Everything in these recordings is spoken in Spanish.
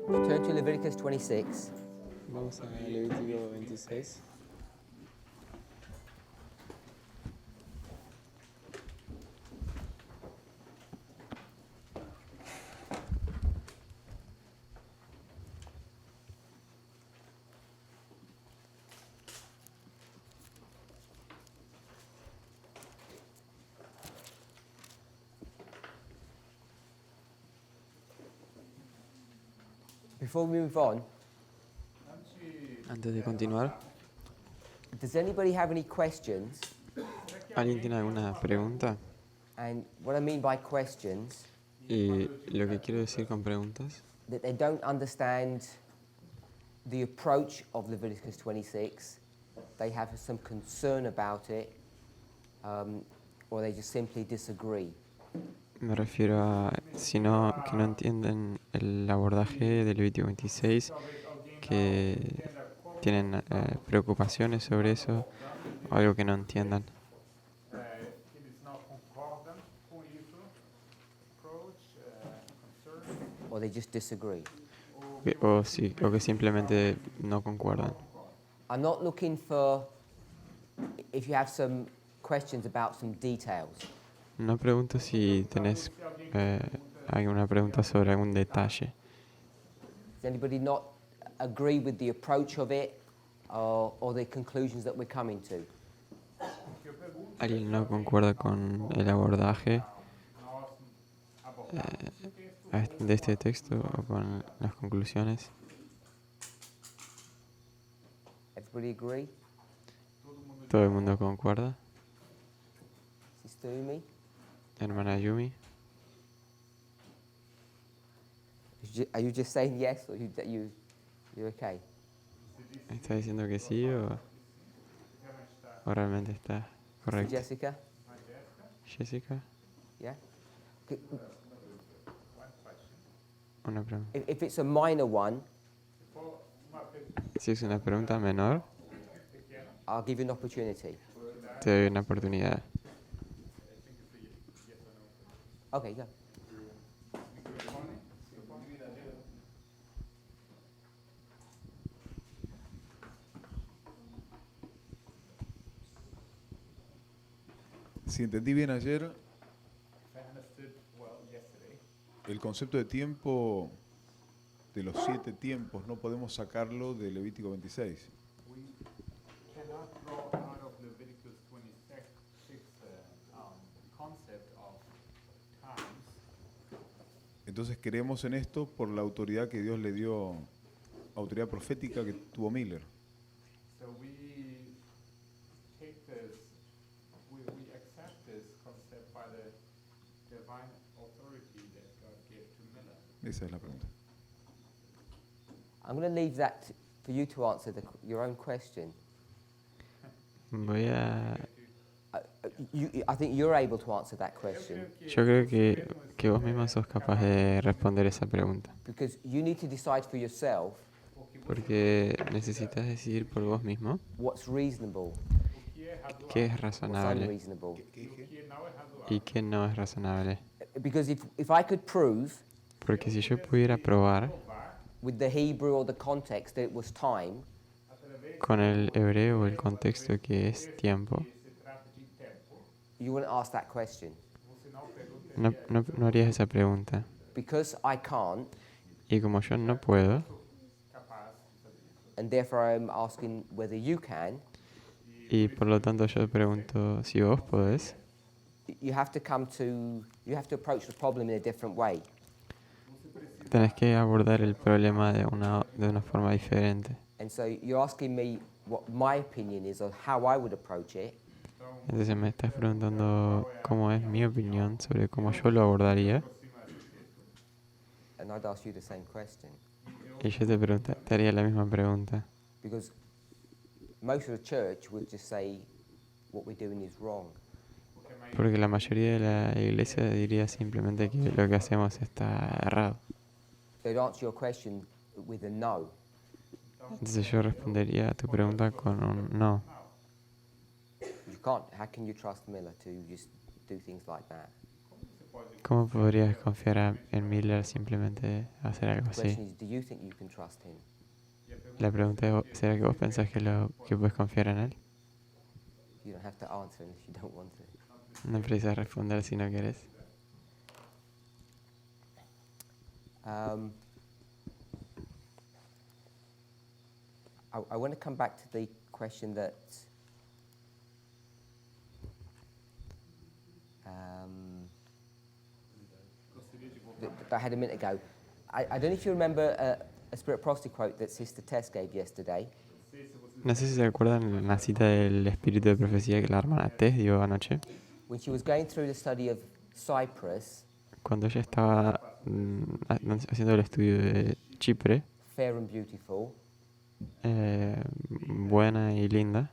Turn to Leviticus 26. Vamos a Levítico 26. Before we move on, Antes de continuar, does anybody have any questions? ¿alguien tiene alguna pregunta? And what I mean by questions, Y lo que quiero decir con preguntas, that they don't understand the approach of Leviticus 26, they have some concern about it, or they just simply disagree. me refiero a que no entienden el abordaje del Levítico 26, que tienen preocupaciones sobre eso, o algo que no entiendan. Or they just disagree. O que simplemente no concuerdan. I'm not looking for if you have some questions about some details. No pregunto si tenés alguna pregunta sobre algún detalle. Does anybody not agree with the approach of it or the conclusions that we're coming to? ¿Alguien no concuerda con el abordaje de este texto o con las conclusiones? Everybody agree? ¿Todo el mundo concuerda? Sister Umi? Hermana Yumi, Are you just saying yes or you're okay? ¿está diciendo que sí o realmente está correcto? Jessica? Jessica, Yeah? Okay. una pregunta. If it's a minor one, Si es una pregunta menor, I'll give you an opportunity. te doy una oportunidad. Okay, go. Si entendí bien ayer, el concepto de tiempo de los 7 tiempos no podemos sacarlo de Levítico 26. Entonces creemos en esto por la autoridad que Dios le dio, autoridad profética que tuvo Miller. Esa es la pregunta. I'm going to leave that for you to answer your own question. Voy a... I think you're able to answer that question. Yo creo que vos mismo sos capaz de responder esa pregunta. Because you need to decide for yourself Porque necesitas decidir por vos mismo what's reasonable, qué es what's razonable unreasonable. y qué no es razonable. Because if I could prove Porque si yo pudiera probar with the Hebrew or the context that it was time, con el hebreo o el contexto que es tiempo, you wouldn't ask that question. no harías esa pregunta. Because I can't, Y como yo no puedo, and therefore I'm asking whether you can, y por lo tanto yo pregunto si vos podés, you have to approach the problem in a different way. tenés que abordar el problema de una forma diferente. And so you're asking me what my opinion is on how I would approach it. Entonces me estás preguntando cómo es mi opinión sobre cómo yo lo abordaría. And I'd ask you the same question. Y yo te haría la misma pregunta. Because most of the church would just say what we're doing is wrong. Porque la mayoría de la iglesia diría simplemente que lo que hacemos está errado. They'd answer your question with a no. Entonces yo respondería a tu pregunta con un no. You can't. How can you trust Miller to just do things like that? ¿Cómo podrías confiar en Miller simplemente hacer algo The así? question is, do you think you can trust him? La pregunta es, ¿será que vos pensás que puedes confiar en él? You don't have to answer unless you don't want to. No precisas responder si no querés. Um, I want to come back to the question that that I had a minute ago. I don't know if you remember a Spirit Prosty quote that Sister Tess gave yesterday. No sé si se acuerdan la cita del espíritu de profecía que la hermana Tess dio anoche. When she was going through the study of Cyprus, Cuando ella estaba haciendo el estudio de Chipre, fair and beautiful, buena y linda,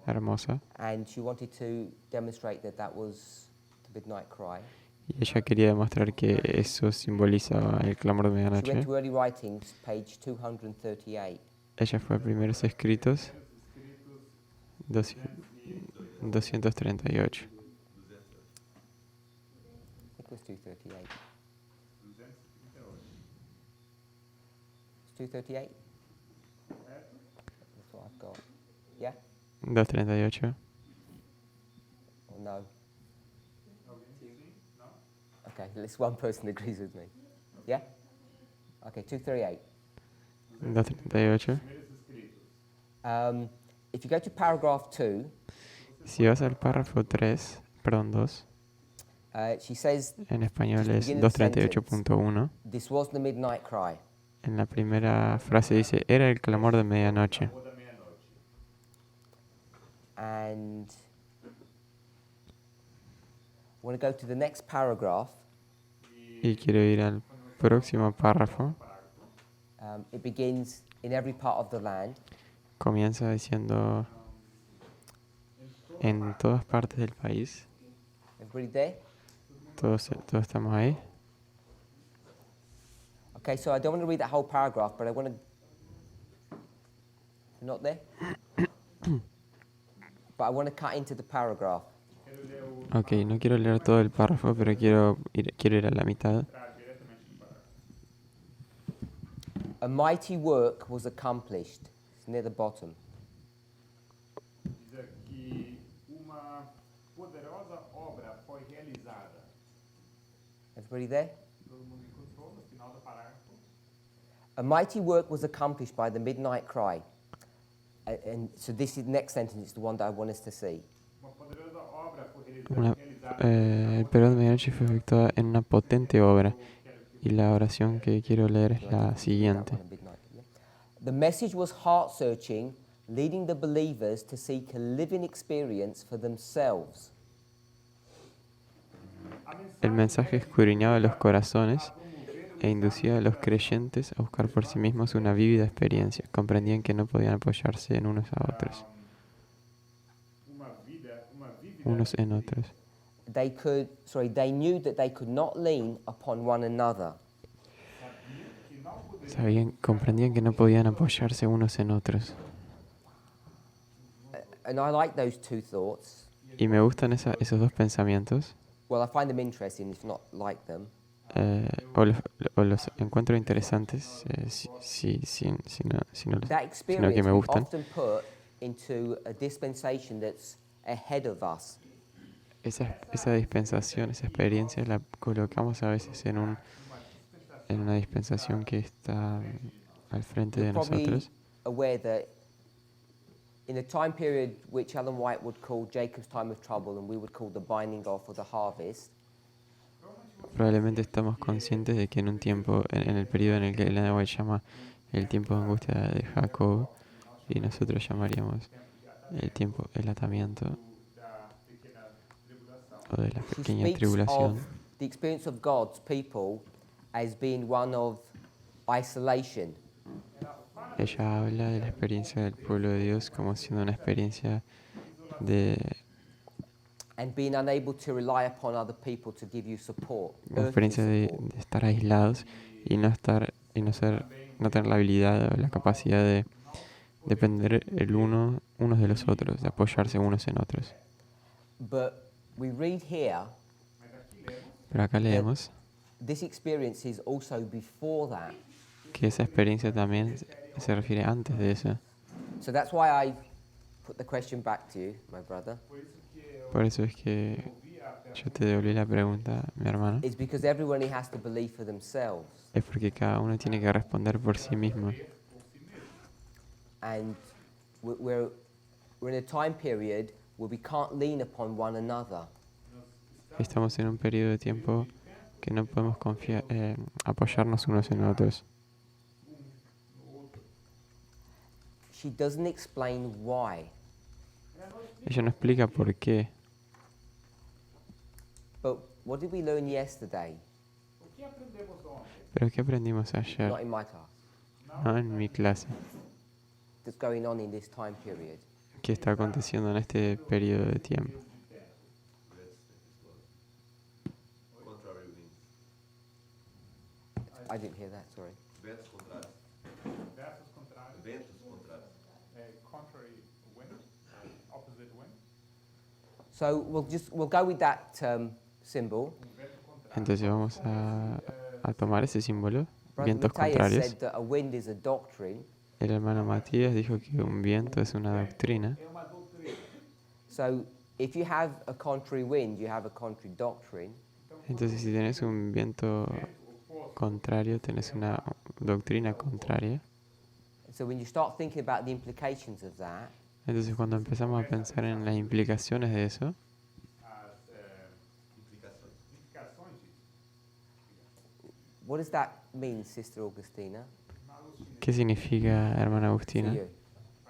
hermosa, and she wanted to demonstrate that that was the midnight cry. y ella quería demostrar que eso simbolizaba el clamor de She went medianoche. to Early Writings, page 238. Ella fue a Primeros Escritos 238. I think it was 238. It's 238? That's what I've got. Yeah? 238. Or no? Okay, at least one person agrees with me. Yeah? Okay, 238. 238. If you go to paragraph 2, Si vas al párrafo 3, perdón, 2, she says, en español just es begin the sentence. 238.1. This was the midnight cry. En la primera frase dice, era el clamor de medianoche. And I want to go to the next paragraph. Y quiero ir al próximo párrafo. It begins, in every part of the land. Comienza diciendo, en todas partes del país. Everybody there? Todos estamos ahí. Okay, so I don't want to read that whole paragraph, but I want to... You're not there? But I want to cut into the paragraph. Ok, no quiero leer todo el párrafo, pero quiero ir a la mitad. A mighty work was accomplished. It's near the bottom. Diz aqui, uma poderosa obra foi realizada. Everybody there? Todo mundo encontrou no final do parágrafo. A mighty work was accomplished by the midnight cry. And so this is next sentence is the one that I want us to see. Uma poderosa obra foi Una, realizada. el periodo de medianoche fue efectuada en una potente obra. Y la oración que quiero leer es la siguiente. The message was heart-searching, leading the believers to seek a living experience for themselves. El mensaje escudriñaba los corazones e inducía a los creyentes a buscar por sí mismos una vívida experiencia. Comprendían que no podían apoyarse en unos a otros, unos en otros. They knew that they could not lean upon one another. Comprendían que no podían apoyarse unos en otros. And I like those two thoughts. Y me gustan esos dos pensamientos. Well, I find them interesting, if not like them. O los encuentro interesantes sino That que experience me we gustan. often put into a dispensation that's ahead of us. Esa dispensación, esa experiencia la colocamos a veces en una dispensación que está al frente de You're probably nosotros. aware that in a time period which Ellen White would call Jacob's time of trouble and we would call the binding off or the harvest, Probablemente estamos conscientes de que en un tiempo, en el periodo en el que Ellen White llama el tiempo de angustia de Jacob, y nosotros llamaríamos el atamiento o de la she pequeña speaks tribulación. of the experience of God's people as being one of isolation. Ella habla de la experiencia del pueblo de Dios como siendo una experiencia de And being unable to rely upon other people to give you support. una experiencia de estar aislados y no tener la habilidad o la capacidad de depender unos de los otros, de apoyarse unos en otros. But we read here Pero acá leemos this experience is also before that. que esa experiencia también se refiere antes de eso. So that's why I put the question back to you, my brother. Por isso que eu Por eso es que ouvi a yo pergunta. te devolví la pregunta, mi hermano. It's because everybody has to believe for themselves. Es porque cada uno tiene que responder por sí mismo. Por si mesmo. And we're in a time period where we can't lean upon one another. Estamos en un periodo de tiempo que no podemos apoyarnos unos en otros. She doesn't explain why. Ella no explica por qué. But what did we learn yesterday? O que aprendemos ontem? Pero ¿qué aprendimos ayer? Not in my class. No en mi clase. That's going on in this time period. ¿Qué está aconteciendo en este periodo de tiempo? Contrary winds. I didn't hear that, sorry. Ventos contrários. Versos contrários. Ventos contrários. Contrary wind. Opposite wind. So we'll go with that symbol. Vento contrário. Entonces vamos a tomar ese símbolo, Brother vientos Matthias contrarios. said that a wind is a doctrine. El hermano Matías dijo que un viento es una doctrina. É uma doutrina. So if you have a contrary wind, you have a contrary doctrine. Entonces si tenés un viento contrario, tenés una doctrina contraria. So when you start thinking about the implications of that, Entonces cuando empezamos a pensar en las implicaciones de eso, As Implicações. implicações disso. what does that mean, Sister Augustina? ¿qué significa, hermana To Agustina, you?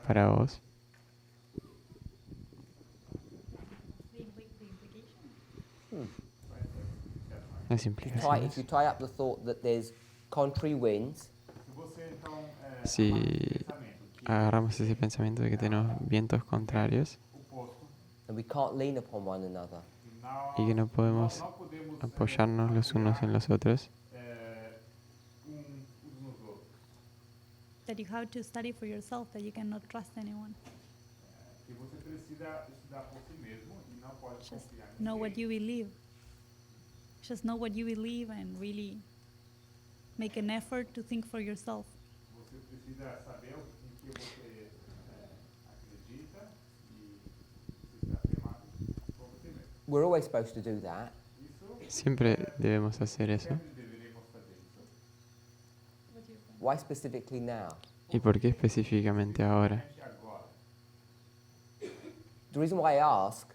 para vos? Las If you implicaciones. tie up the thought that there's contrary winds, Se você então Si pensamento que agarramos ese pensamiento de que tenemos vientos contrarios oposto and we can't lean upon one another, y que no podemos não podemos apoyarnos los unos en los otros, uns nos outros. That you have to study for yourself, that you cannot trust anyone. Que você precisa estudar por si mesmo e não pode Just confiar em know ninguém. what you believe. Just know what you believe and really make an effort to think for yourself. Você precisa saber em que você acredita e precisa afirmar por você mesmo. we're always supposed to do that. Isso siempre debemos hacer eso. sempre deveríamos fazer isso. Why specifically now? ¿Y por qué específicamente ahora? Gente, agora, The reason why I ask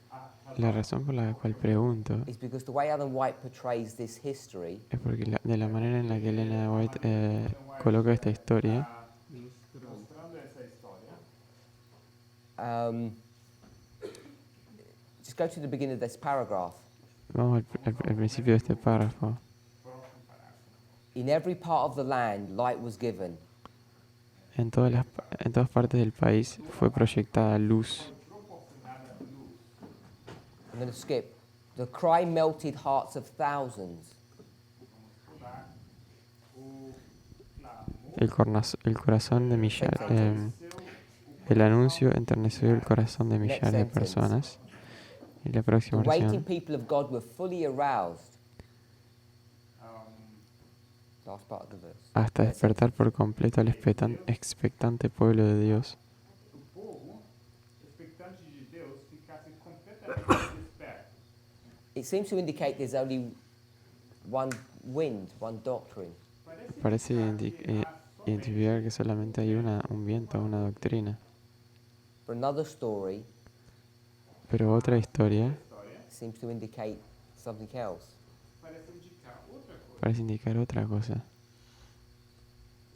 La razón por la cual pregunto is because the way Ellen White portrays this history, es porque de la manera en la que Elena White coloca esta historia, mostrando essa história, um, just go to the beginning of this paragraph. vamos al principio de este párrafo. próximo parágrafo. In every part of the land, light was given. En todas partes del país fue proyectada luz. Proporcionada luz. I'm going to skip. The cry melted hearts of thousands. Vamos pular. O clamor El corazón de millares. El anuncio enterneció el corazón de millares de personas. Y la The próxima waiting oración. people of God were fully aroused. Last part of the verse. Hasta despertar por completo al expectante pueblo de Dios. o povo, expectante de Deus, ficasse completamente desperto. It seems to indicate there's only one wind, one doctrine. Parece identificar que solamente hay un viento, una doctrina. But another story Pero otra historia seems to indicate something else. Parece indicar outra coisa. parece indicar otra cosa.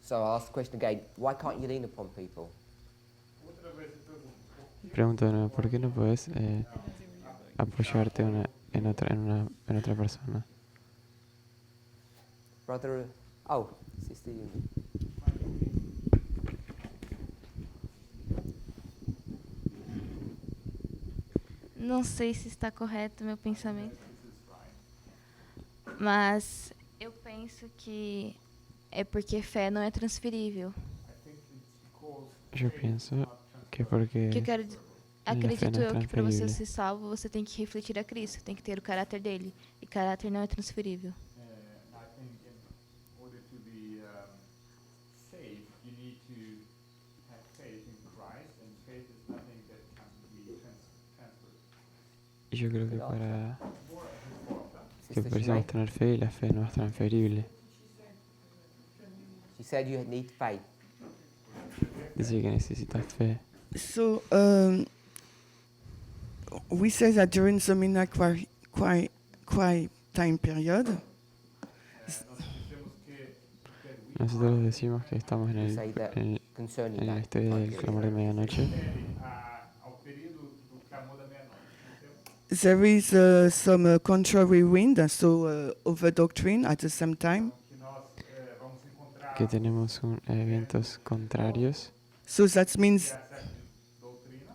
So I'll ask the question again. Why can't you lean upon people? Outra vez eu pergunto, Pregunto de nuevo, ¿por qué no puedes apoyarte en otra persona? Brother, oh, Sister Union. Não sei se está correto o meu pensamento, mas eu penso que é porque fé não é transferível. Yo pienso que porque Que eu quero, a fé acredito não é eu que para você transferível. ser salvo, você tem que refletir a Cristo, tem que ter o caráter dele. E caráter não é transferível. I think in order to be saved, you need to have faith in Christ, and faith is nothing that can be transferred. Y yo creo que Good para More risposta. que Sister precisamos Sinead? tener fe y la fe no es transferible. She said you need faith. Dice que necesitas fe. So we say that during the midnight quiet time period, Nós dizemos que Nosotros decimos que estamos en You el, say that en, concerning en la that. historia del clamor de medianoche. ao período do clamor da meia-noite. there is some contrary wind, so over doctrine at the same time. Que nós vamos encontrar Que tenemos eventos contrarios. So that means, certa doutrina.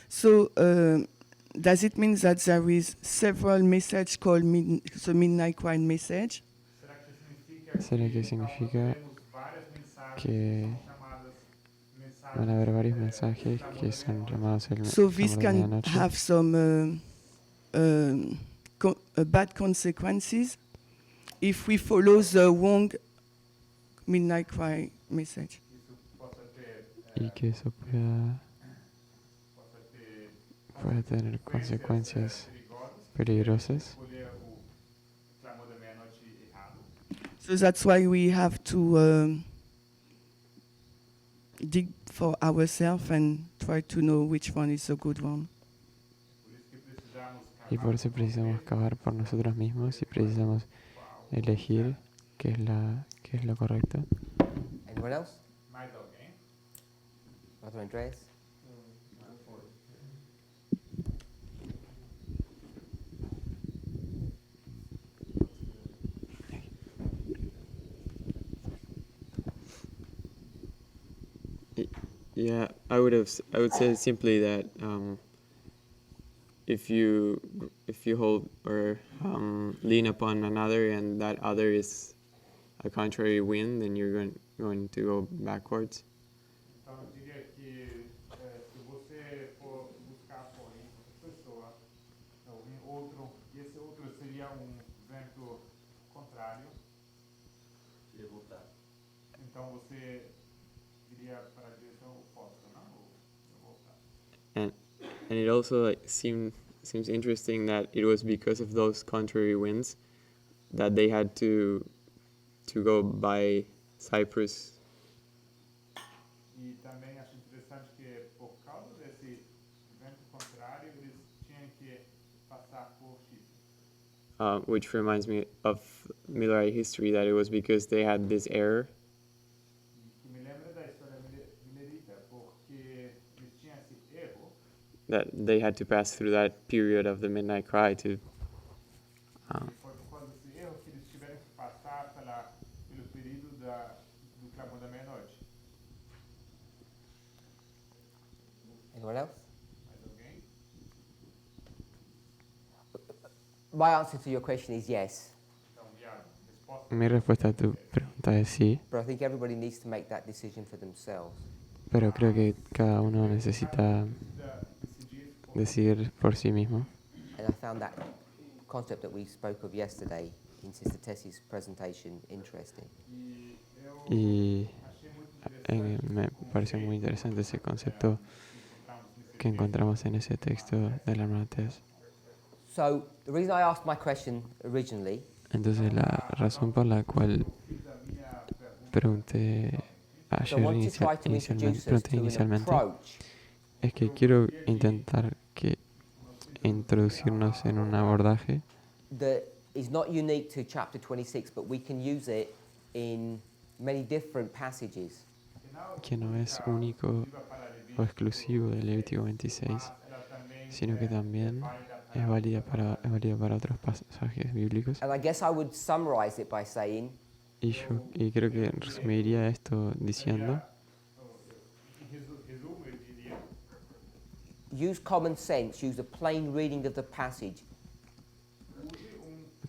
so does it mean that there is several message called the midnight quiet message? Será que significa ¿Será que significa temos várias mensagens que são chamadas mensagens van a haber varios mensajes que son llamados el So this clamor de can medianoche? have some bad consequences if we follow the wrong midnight cry message. isso possa ter Y que eso pueda tener consecuencias peligrosas. escolher o clamor da meia-noite errado. So that's why we have to dig for ourselves and try to know which one is a good one. Por isso que precisamos Y por eso precisamos cavar por nosotros mismos y precisamos elegir qué es lo correcto. Anyone else? mais alguém. Brother Andreas? Yeah, I would say simply that if you hold or lean upon another and that other is a contrary wind, then you're going to go backwards. Então eu diria que se você for buscar apoio em outra pessoa, ou em outro, e esse outro seria vento contrário, Queria voltar. então você iria para a direção oposta, não? Ou voltar. And it also seems interesting that it was because of those contrary winds that they had to go by Cyprus. E também acho interessante que por causa desse vento contrário, eles tinham que passar por Chipre. Which reminds me of Millerite history, that it was because they had this error E que me lembra da história milerita, porque eles tinham esse erro, that they had to pass through that period of the midnight cry to e foi por causa desse erro que eles tiveram que passar pelo período do clamor da meia-noite. Anyone else? Mais alguém? My answer to your question is yes, Então, a resposta Mi respuesta a tu pregunta es sí, but I think everybody needs to make that decision for themselves. pero creo que cada uno necesita decidir por sí mismo. And I found that concept that we spoke of yesterday in Sister Tessie's presentation interesting. Y me pareció muy interesante ese concepto que encontramos en ese texto de la hermana Tess. So the reason I asked my question originally Entonces la razón por la cual pregunté so I want to try to introduce us to an inicialmente approach es que quiero intentar introducirnos en un abordaje that is not unique to chapter 26, but we can use it in many different passages. que no es único o exclusivo del Levítico 26, sino que también es válida para otros pasajes bíblicos. And I guess I would summarize it by saying Y creo que resumiría esto diciendo resumo, eu diria, use common sense, use a plain reading of the passage,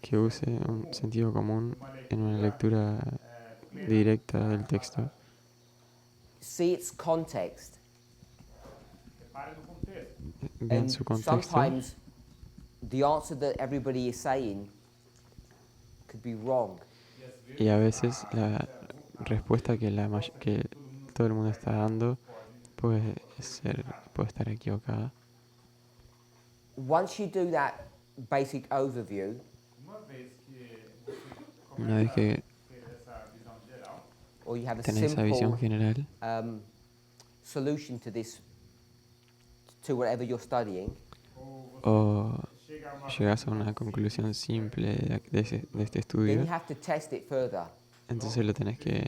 que use un sentido común en una lectura directa del texto, see its context, repare no contexto. vean and su contexto sometimes the answer that everybody is saying could be wrong. Y a veces la respuesta que todo el mundo está dando puede estar equivocada. Once you do that basic overview, Uma vez que você Una vez começa que a ter essa visão geral, or you have a tenés esa visión simple general solution to this, to whatever you're studying, ou o você chega a uma llegas a una conclusión simple de este then you estudio, have to test it further. entonces lo tenés que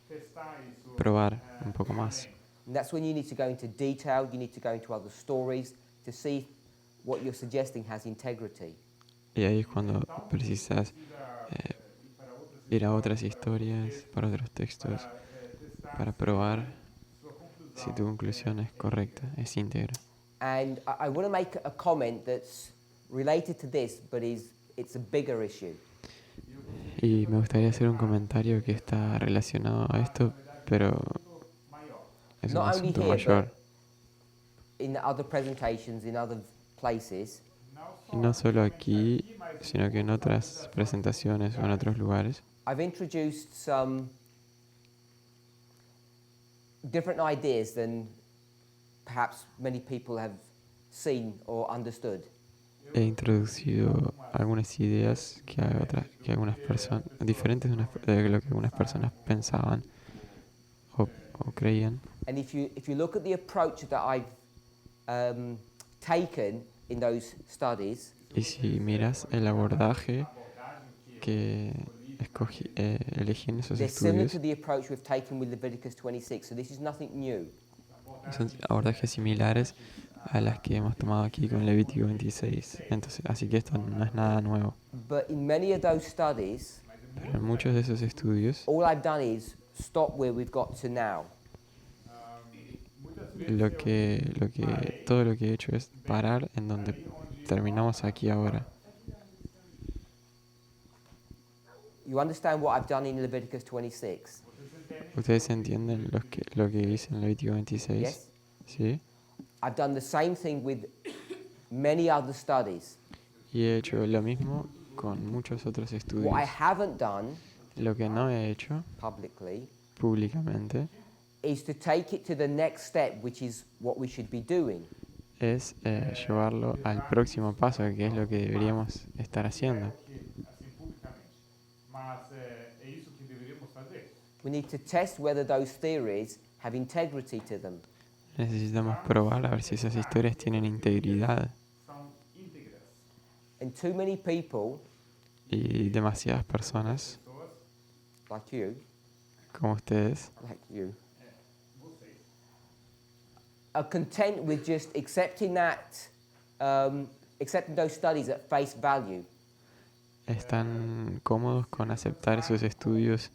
testar isso probar un poco más. And that's when you need to go into detail, you need to go into other stories to see if what you're suggesting has integrity. Y ahí es cuando precisas ir a otras historias, para otros textos, para probar si tu conclusión es correcta, es íntegra. And I want to make a comment that's related to this, but it's a bigger issue. Y me gustaría hacer un comentario que está relacionado a esto, pero es un Not only asunto here, mayor. but in other presentations, in other places, Y no solo aquí, sino que en otras presentaciones o en otros lugares. I've introduced some different ideas than perhaps many people have seen or understood. He introducido algunas ideas que algunas personas, diferentes de lo que algunas personas pensaban o creían. And if you look at the approach that I've taken in those studies, Y si miras el abordaje que elegí en esos they're similar estudios, to the approach we've taken with Leviticus 26, so this is nothing new. son abordajes similares a las que hemos tomado aquí con Levítico 26. Entonces, así que esto no es nada nuevo. But in many of those studies, Pero en muchos de esos estudios, all I've done is stop where we've got to now. todo lo que he hecho es parar en donde terminamos aquí ahora. You understand what I've done in Leviticus 26? ¿Ustedes entienden lo que hice en Levítico 26? Yes? ¿Sí? I've done the same thing with many other studies. Y he hecho lo mismo con muchos otros estudios. What I haven't done Lo que no he hecho publicly públicamente is to take it to the next step, which is what we should be doing. es llevarlo al próximo paso, que es lo que deberíamos estar haciendo. assim publicamente. Mas é isso que deveríamos fazer. We need to test whether those theories have integrity to them. Necesitamos probar a ver si esas historias tienen integridad. São íntegras. And too many people, Y demasiadas personas, Pessoas, like you, vocês, are content with just accepting accepting those studies at face value. están cómodos con aceptar esos estudios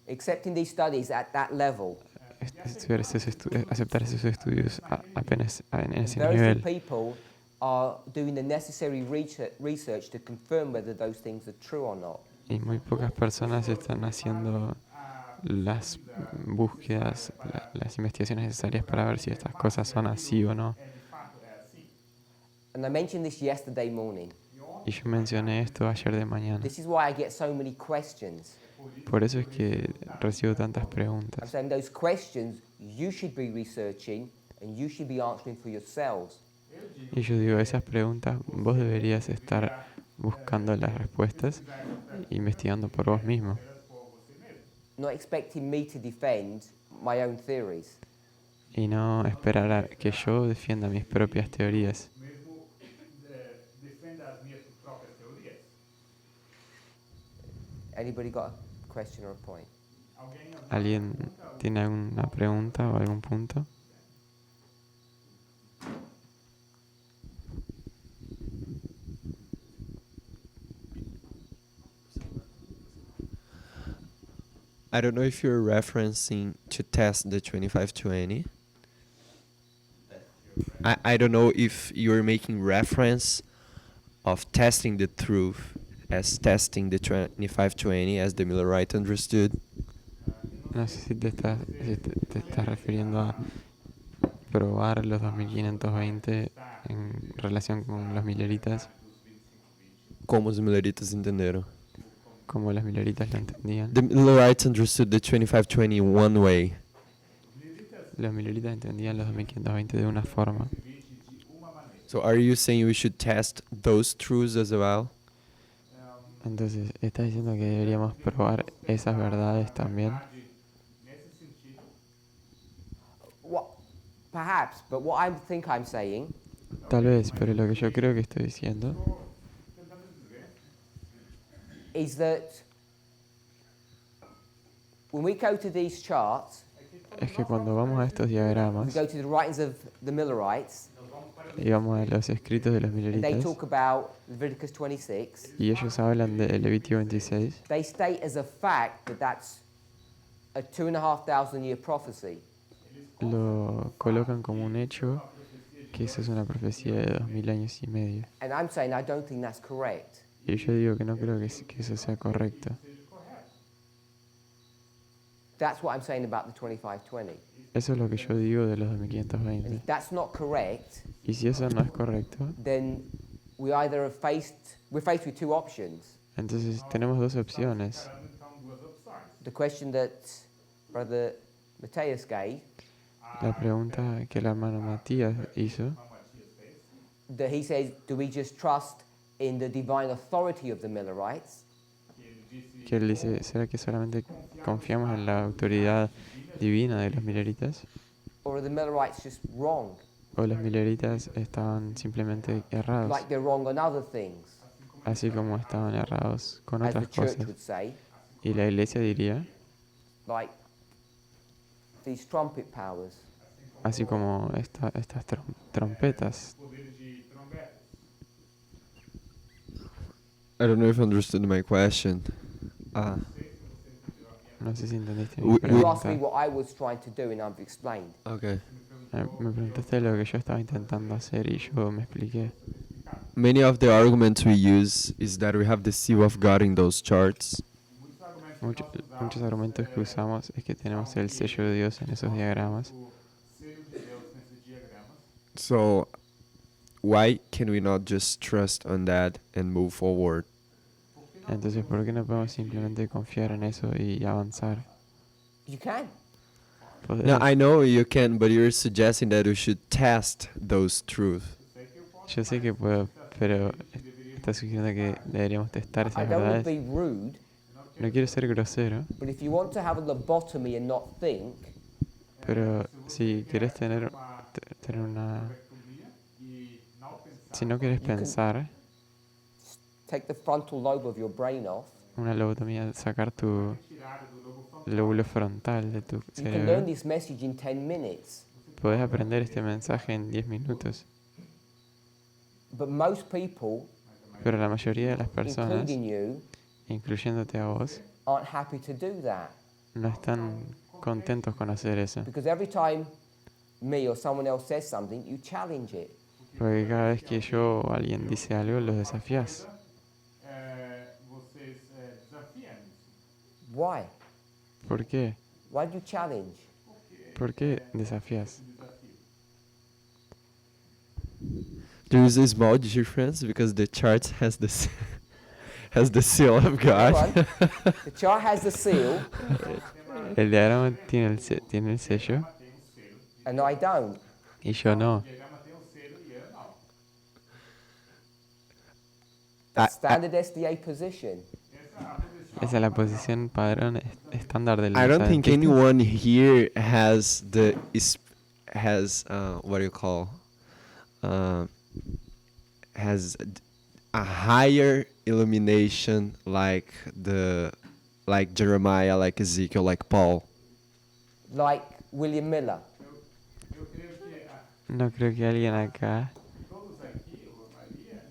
Accepting these studies at that level. aceptar esos estudios apenas en ese Very few nivel. people are doing the necessary research to confirm whether those things are true or not. Y muy pocas personas están haciendo las búsquedas, las investigaciones necesarias para ver si estas cosas son así o no. de fato é assim. And I mentioned this yesterday morning. Y yo mencioné esto ayer de mañana. This is why I get so many questions. Por eso es que recibo tantas I'm preguntas. saying those questions you should be researching and you should be answering for yourselves. Y yo digo, esas preguntas vos deberías estar buscando las respuestas, investigando por vos mismo. Not expecting me to defend my own theories. Y no esperar a que yo defienda mis propias teorías. Mesmo defenda as minhas próprias teorias. Anybody got a question or a point? ¿Alguien tiene alguna pregunta o algún punto? I don't know if you're referencing to test the 2520. I don't know if you're making reference of testing the truth as testing the 2520 as the Millerite understood. No sé si te estás refiriendo a probar los 2520 en relación con los mileritas, Como os mileritas entenderam? como los mileritas lo entendían. The Millerites understood the 2520 one way. Los mileritas entendían los 2520 de una forma. So are you saying we should test those truths as well? Entonces, ¿estás diciendo que deberíamos probar esas verdades también? What, perhaps, but what I think I'm saying Tal vez, pero lo que yo creo que estoy diciendo is that when we go to these charts, es que cuando vamos a estos we diagramas go to the writings of the Millerites, y vamos a los escritos de los and they mileritas talk about Leviticus 26, y ellos hablan de Levítico 26, they state as a fact that that's a 2,500 year prophecy. lo colocan como un hecho que eso es una profecía de 2000 años y medio. And I'm saying I don't think that's correct. Y yo digo que no creo que eso sea correcto. That's what I'm saying about the 2520. Eso es lo que yo digo de los And 2520. if that's not correct, Y si eso no es correcto, then we're faced with two options. entonces tenemos dos opciones. The question that Brother Mateus gave, La pregunta que el hermano Matías hizo, that he says, do we just trust in the divine authority of the Millerites, que él dice, ¿será que solamente confiamos en la autoridad divina de los mileritas? or are the Millerites just wrong, ¿O los mileritas estaban simplemente errados? like they're wrong on other things, Así como estaban errados con as the otras church cosas. would say, Y la iglesia diría, like these trumpet powers? así como estas trompetas. I don't know if you understood my question. No sé si entendiste We- mi You asked me pregunta. what I was trying to do, and I've explained. Okay. Me preguntaste lo que yo estaba intentando hacer y yo me expliqué. Many of the arguments we use is that we have the seal of God in those charts. Muchos argumentos que usamos es que tenemos el sello de Dios en esos diagramas. So why can we not just trust on that and move forward? Entonces, ¿por qué no podemos simplemente confiar en eso y avanzar? You can. No, I know you can, but you're suggesting that we should test those truths. Yo sé que puedo, pero estás sugiriendo que deberíamos testar I esas don't want to verdades. be rude, No quiero ser grosero, but if you want to have a lobotomy and not think, pero si quieres tener una... Si no quieres pensar, take the frontal lobe of your brain off. una lobotomía, sacar tu lóbulo frontal de tu You can learn cerebro, this message in 10 minutes. podés aprender este mensaje en 10 minutos. But most people, Pero la mayoría de las personas, including you, incluyéndote a vos, aren't happy to do that. no están contentos con hacer eso. Because every time me or someone else says something, you challenge it. Porque cada vez que yo o alguien dice algo, los desafías. Vocês desafiam isso. Why? ¿Por qué? Why do you challenge? ¿Por qué desafías? There is a small difference because the chart has has the seal of God. One, the chart has the seal, El diagrama tiene tiene el sello and I don't. y yo no. O diagrama tem um selo e eu não. That's standard SDA position. Esa es la posición padrón estándar del I don't think adventista. anyone here has what do you call has a higher illumination like Jeremiah, like Ezekiel, like Paul. Like William Miller. Eu creio que No creo que alguien acá, todos aqui, ou a maioria,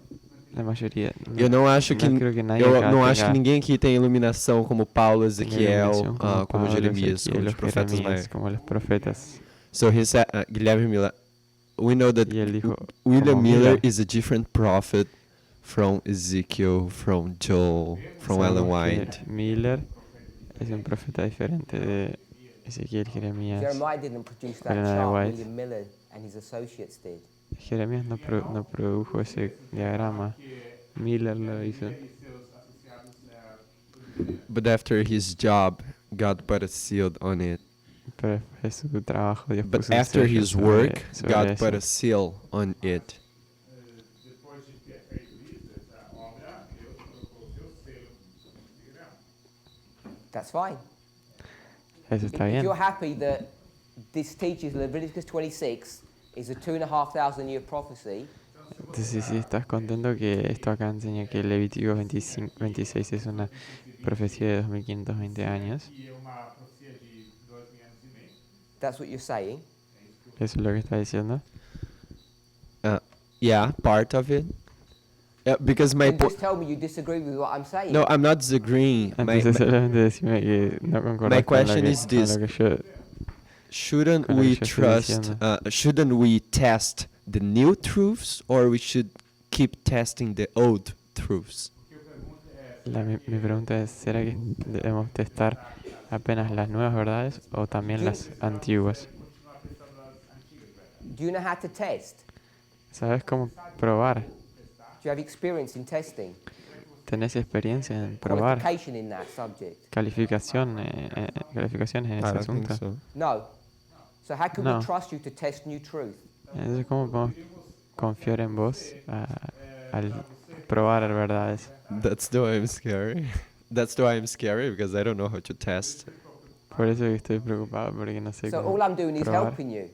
la mayoría, Eu não acho que no creo que nadie eu acá não acho que tenga ninguém aqui tem iluminação como Paulo, Ezequiel, iluminación como como Pablo, Jeremias, Ezequiel, como os los profetas Jeremías, maiores. como los profetas. So he said, Guilherme Miller, we know that Y él dijo, William como Miller Miller. is a different prophet from Ezekiel, from Joel, from Ellen Sabemos que White. Miller es un profeta diferente de Ezequiel, Jeremías. Jeremiah didn't produce that Elena chart, White. William Miller and his associates did. Jeremías no produjo ese diagrama. Miller lo hizo. E seus associados produziram. But after his job, God put a seal on it. Pero después de su trabajo, Dios But puso un after sello his work, sobre God eso. put a seal on it. Depois de ter feito isso, essa obra, Deus colocou o seu selo no diagrama. That's fine. Eso está If bien. you're happy that this teaches Leviticus 26 is a 2,500 year prophecy, Entonces, si estás contento que esto acá enseña que Levítico 26 es una profecía de 2520 años, E é uma profecia de 2.000 anos e meio. that's what you're saying. eso es lo que está diciendo. Yeah, part of it. Yeah, because my Then po- just tell me you disagree with what I'm saying. no, I'm not disagreeing. Entonces, solamente decime que no my concordas con lo question que, is con this. lo que yo. Shouldn't Con lo que we yo estoy trust? diciendo. Shouldn't we test the new truths, or we should keep testing the old truths? Mi pregunta es, ¿será que debemos testar apenas las nuevas verdades o también las antiguas? Do you know how to test? ¿Sabes cómo probar? Do you have experience in testing? ¿Tenés experiencia en probar? Qualification in that subject? Calificaciones en ese asunto? No. So how can No. we trust you to test new truth? Entonces, ¿cómo podemos confiar en vos al probar verdades? That's the why I'm scary. That's the why I'm scary, because I don't know how to test. Por eso que estoy preocupado, porque no sé So cómo all I'm doing is probar. helping you,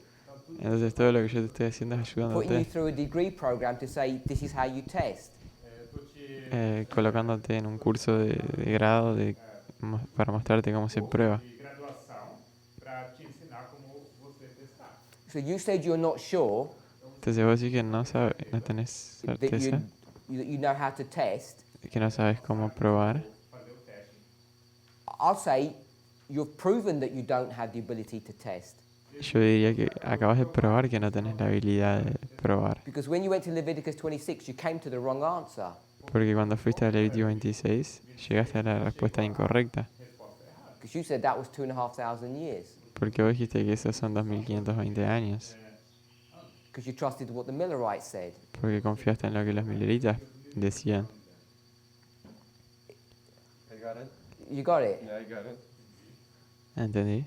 Entonces, todo lo que yo te estoy haciendo es putting you ayudándote, through a degree program to say this is how you test. colocándote en un curso de grado para mostrarte cómo se prueba. De graduação para te ensinar como você testar. So you said you're not sure Entonces, vos sí que no tenés that certeza, you know how to test. que no sabes cómo probar. Fazer o teste. I'll say you've proven that you don't have the ability to test. Yo diría que acabas de probar que no tenés la habilidad de probar. Because when you went to Leviticus 26, you came to the wrong answer. Porque cuando fuiste a Levítico 26, llegaste a la respuesta incorrecta. Because you said that was 2,500 years. Porque vos dijiste que esos son 2520 años. Because you trusted what the Millerites said. Porque confiaste en lo que los mileritas decían. You got it? I got it. ¿Entendí?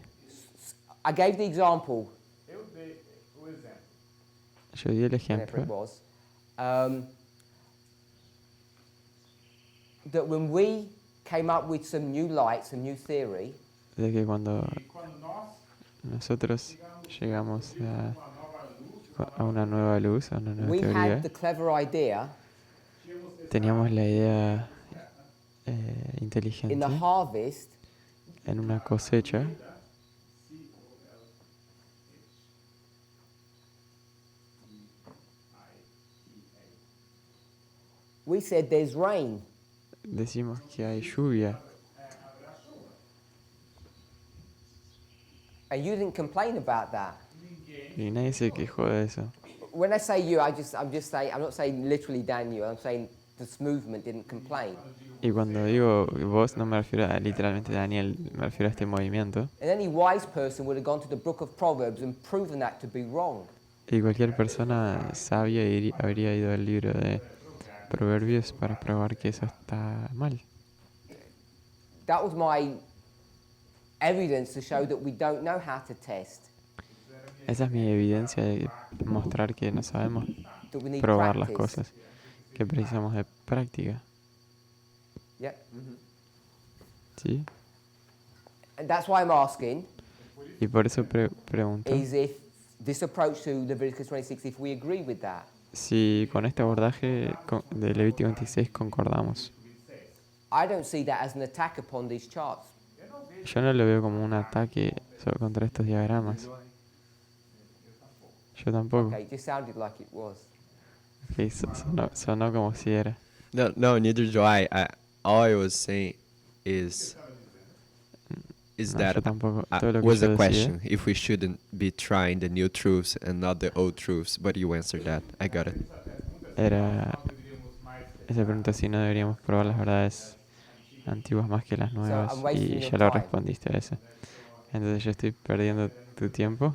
I gave the example, Eu dei o exemplo. Yo di el whatever it ejemplo was, that when we came up with some new light, some new theory, de que cuando E quando nós nosotros llegamos uma nova luz, a una nueva luz, a una nueva we teoría, had the clever idea teníamos la idea in inteligente the harvest en una cosecha we said there's rain. decimos que hay lluvia And you didn't complain about that. y nadie se quejó de eso. When I say you, I'm just saying, I'm not saying literally Daniel, I'm saying this movement didn't complain. Y cuando digo vos no me refiero a literalmente Daniel, me refiero a este movimiento. And any wise person would have gone to the book of Proverbs and proven that to be wrong. Y cualquier persona sabia habría ido al libro de Proverbios para probar que eso está mal. That was my evidence to show that we don't know how to test, Esa es mi evidencia de mostrar que no sabemos that we need probar las practice. cosas, que precisamos de práctica. Yeah. ¿Sí? And that's why I'm asking, Y por eso pregunto is if this approach to Leviticus 26, if we agree with that. si con este abordaje de Levítico 26 concordamos. I don't see that as an attack upon these charts. Yo no lo veo como un ataque contra estos diagramas. Yo tampoco. Okay, it just sounded like it was. Ok, sonó como si era. No, neither do I. All I was saying is No, that yo tampoco. Todo lo que was yo the decía question if we shouldn't be trying the new truths and not the old truths. But you answered that. I got it. era esa pregunta si no deberíamos probar las verdades antiguas más que las nuevas I'm wasting y your ya lo time. respondiste a eso. Entonces yo estoy perdiendo tu tiempo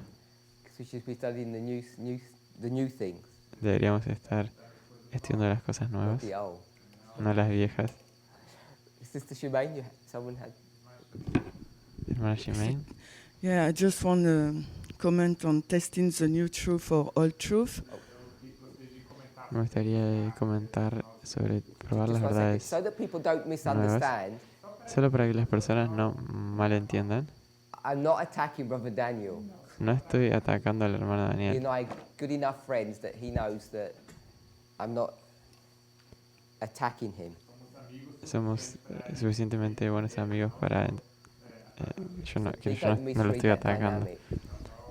Because we should be studying the new things. deberíamos estar estudiando las cosas nuevas, The old. no las viejas. Sister Shemaine, someone had. Hermana Shimaine, Yeah, I just want to comment on testing the new truth or old truth. me gustaría comentar sobre probar las Just one second. verdades So that people don't misunderstand, solo para que las personas no malentiendan. I'm not attacking Brother Daniel. No estoy atacando al hermano He and Daniel. I are good enough friends that he knows that I'm not attacking him. Somos suficientemente buenos amigos para que Please yo don't no lo misread estoy that atacando. dynamic.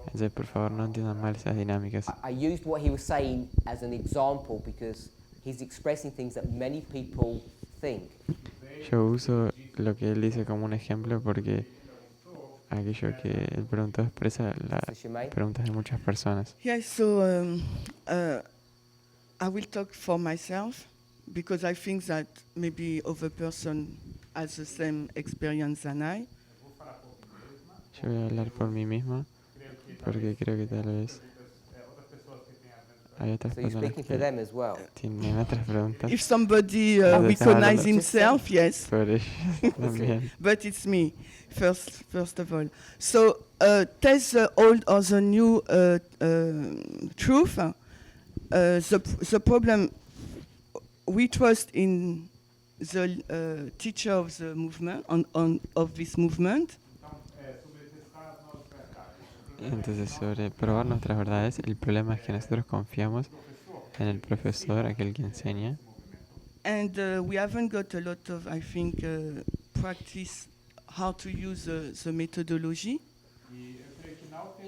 Entonces, por favor, no entiendan mal esas dinámicas. I used what he was saying as an example because he's expressing things that many people think. Yo uso lo que él dice como un ejemplo porque aquello que él preguntó expresa las Sister Shemaine? preguntas de muchas personas. Yeah, so I will talk for myself because I think that maybe other person has the same experience than I. Yo voy a hablar por mí misma porque creo que tal vez hay otras So you're personas speaking for que them as well. tienen otras preguntas. If somebody Ah, de estar recognize hablando. himself, yes, Por ellos también. but it's me first of all. So test the old or the new truth. The problem we trust in the teacher of the movement of this movement. Entonces, sobre probar nuestras verdades, el problema es que nosotros confiamos en el profesor, aquel que enseña, And we haven't got a lot of, I think, practice how to use the methodology.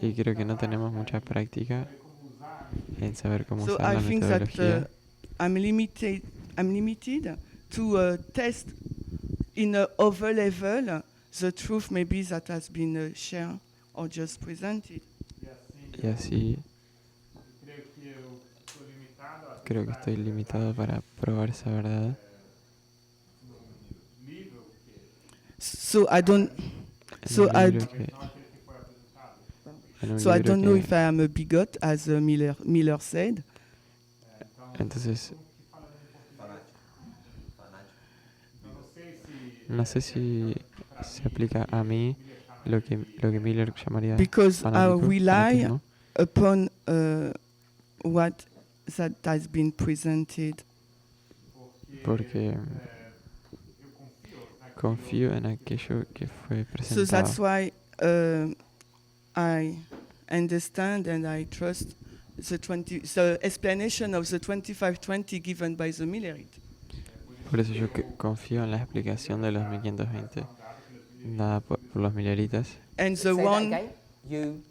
y creo que no tenemos mucha práctica en saber cómo So usar I la think that metodología. I'm limited to test in a other level the truth maybe that has been shared or just presented. Y así creo que estoy limitado para probar esa verdad. So I don't. En So un I, libro que, en un so I libro don't know que- if I am a bigot, as Miller said. Entonces, no sé si se aplica a mí lo que Miller llamaría Because I fanático, rely fanatismo, upon what that has been presented. porque confío en aquello que fue So that's presentado. why I understand and I trust the explanation of the 2520 given by the Millerite. Por eso yo confío en la explicación de los 1520 dada por los milleritas. And Say the that one again. You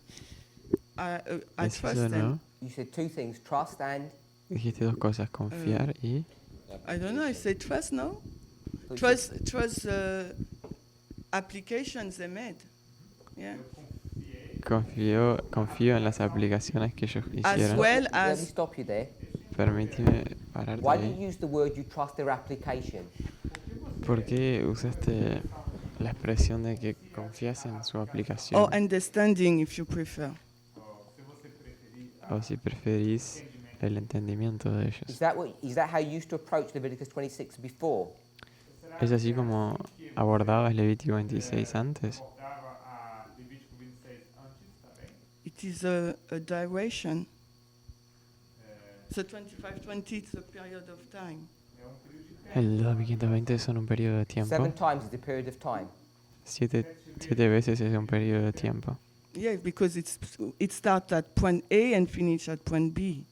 I ¿Es trust eso de them. nuevo? you said two things: trust and. Dijiste dos cosas, confiar y... I don't know. I say trust. No, But you- trust applications they made. Yeah. Confío en las aplicaciones que ellos As hicieron. well Let me as stop you there. Permíteme pararte Why do you ahí. use the word you trust their application? ¿Por qué usaste la expresión de que confías en su aplicación? or understanding, if you prefer. O si preferís el entendimiento de ellos. Is that how you used to approach Leviticus 26 before? ¿Es así como abordabas Levítico 26 antes? It is a duration. So 2520 is a period of time. El 2520 son un periodo de 7 tiempo. times is the period of time. Siete veces es un periodo de tiempo. Yeah, because it starts at point A and finish at point B.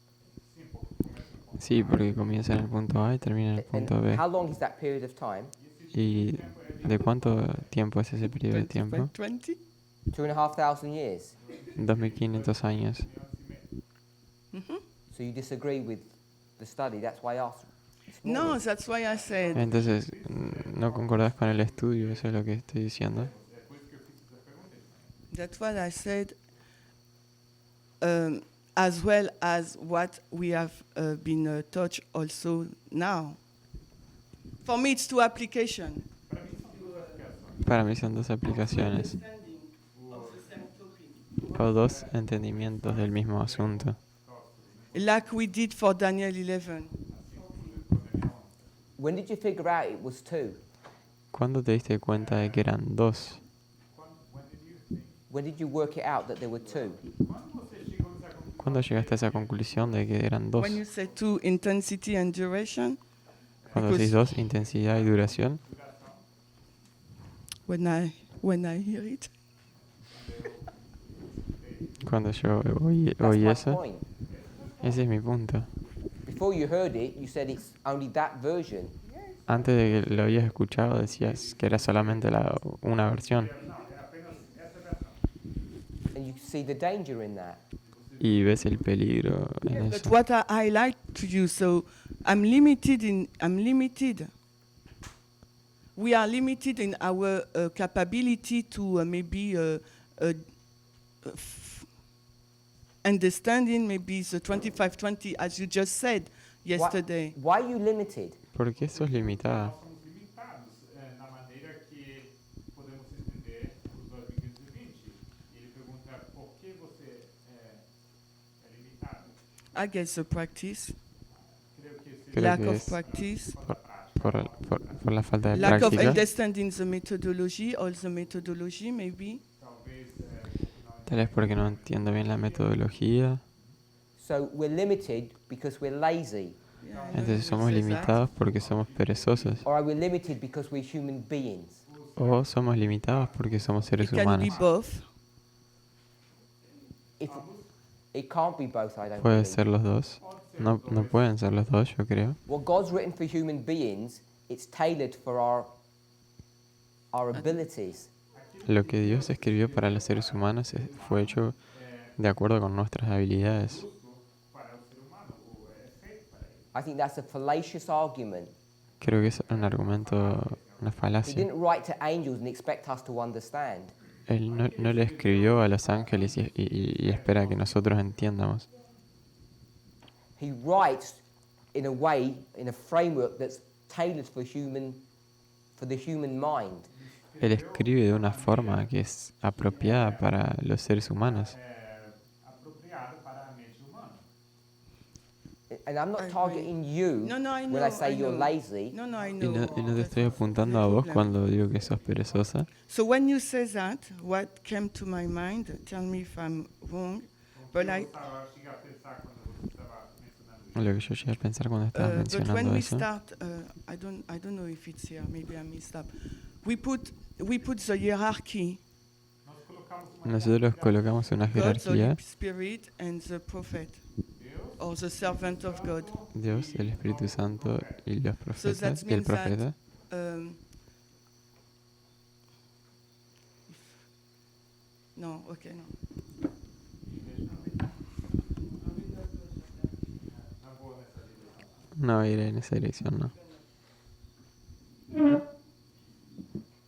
Sí, porque comienza en el punto A y termina en el And punto B. how long is that period of time? ¿Y de cuánto tiempo es ese periodo de tiempo? 2520? 2,500 years. 2500 años. So you disagree with the study. That's why I asked. this No, morning. that's why I said. Entonces, ¿no concordás con el estudio? Eso es lo que estoy diciendo. That's what I said. As well as what we have been taught also now. For me, it's two applications. Para mí son dos aplicaciones o dos entendimientos del mismo asunto. like we did for Daniel 11. When did you figure out it was two? ¿Cuándo te diste cuenta de que eran dos? When did you work it out that there were two? ¿Cuándo llegaste a esa conclusión de que eran dos? When you say 2, intensity and duration, Cuando decís dos, intensidad y duración. when I hear it. Cuando yo oí That's my eso, point. ese es mi punto. Before you heard it, you said it's only that version. Antes de que lo habías escuchado, decías que era solamente una versión. And you see the danger in that. Y ves el peligro en But eso. what I highlight to you, so I'm limited. We are limited in our capability to maybe understanding maybe the 2520, as you just said yesterday. Why are you limited? ¿Por qué sos limitada? Nós somos limitados na maneira que podemos entender os 2520. Ele pergunta por que você é limitado. I guess the practice, Creio que seja Creo lack que of es practice, por la falta de lack of práctica. understanding the methodology, or the methodology maybe. talvez Tal vez porque no entiendo bien la metodología. So we're limited because we're lazy, Yeah, Entonces somos limitados porque somos perezosos. or are we limited because we're human beings? O somos limitados porque somos It seres can be humanos. both. If it can't be both, I don't Puede believe. ser los dos. No pueden ser los dos, yo creo. What God's written for human beings, it's tailored for our abilities. Lo que Dios escribió para los seres humanos fue hecho de acuerdo con nuestras habilidades. para o ser humano, ou é feito para ele. I think that's a fallacious argument. Creo que es un argumento, una He falacia. didn't write to angels and expect us to understand. Él no le escribió a los ángeles y espera que nosotros entiendamos. He writes in a way, in a framework that's tailored for the human mind. Él escribe de una forma que es apropiada para los seres humanos. Apropriado para a mente humana. And I'm I not agree. targeting you No, I know. when I say I you're know. lazy. No, I Y know. no te That's estoy the apuntando a vos problem. cuando digo que sos perezosa. So when you say that, what came to my mind, tell me if I'm wrong, but Eu cheguei a pensar quando você estava mencionando isso. Lo que yo llegué a pensar cuando estabas but when mencionando we eso. start, I don't know if it's here, maybe I messed up. We put the hierarchy, Nós colocamos uma Nosotros colocamos una God, the jerarquía, Holy Spirit, and the prophet, or the servant of God. Dios, el Espíritu Santo y los profetas that y el means that- profeta. No, okay, no. No iré en esa dirección, no.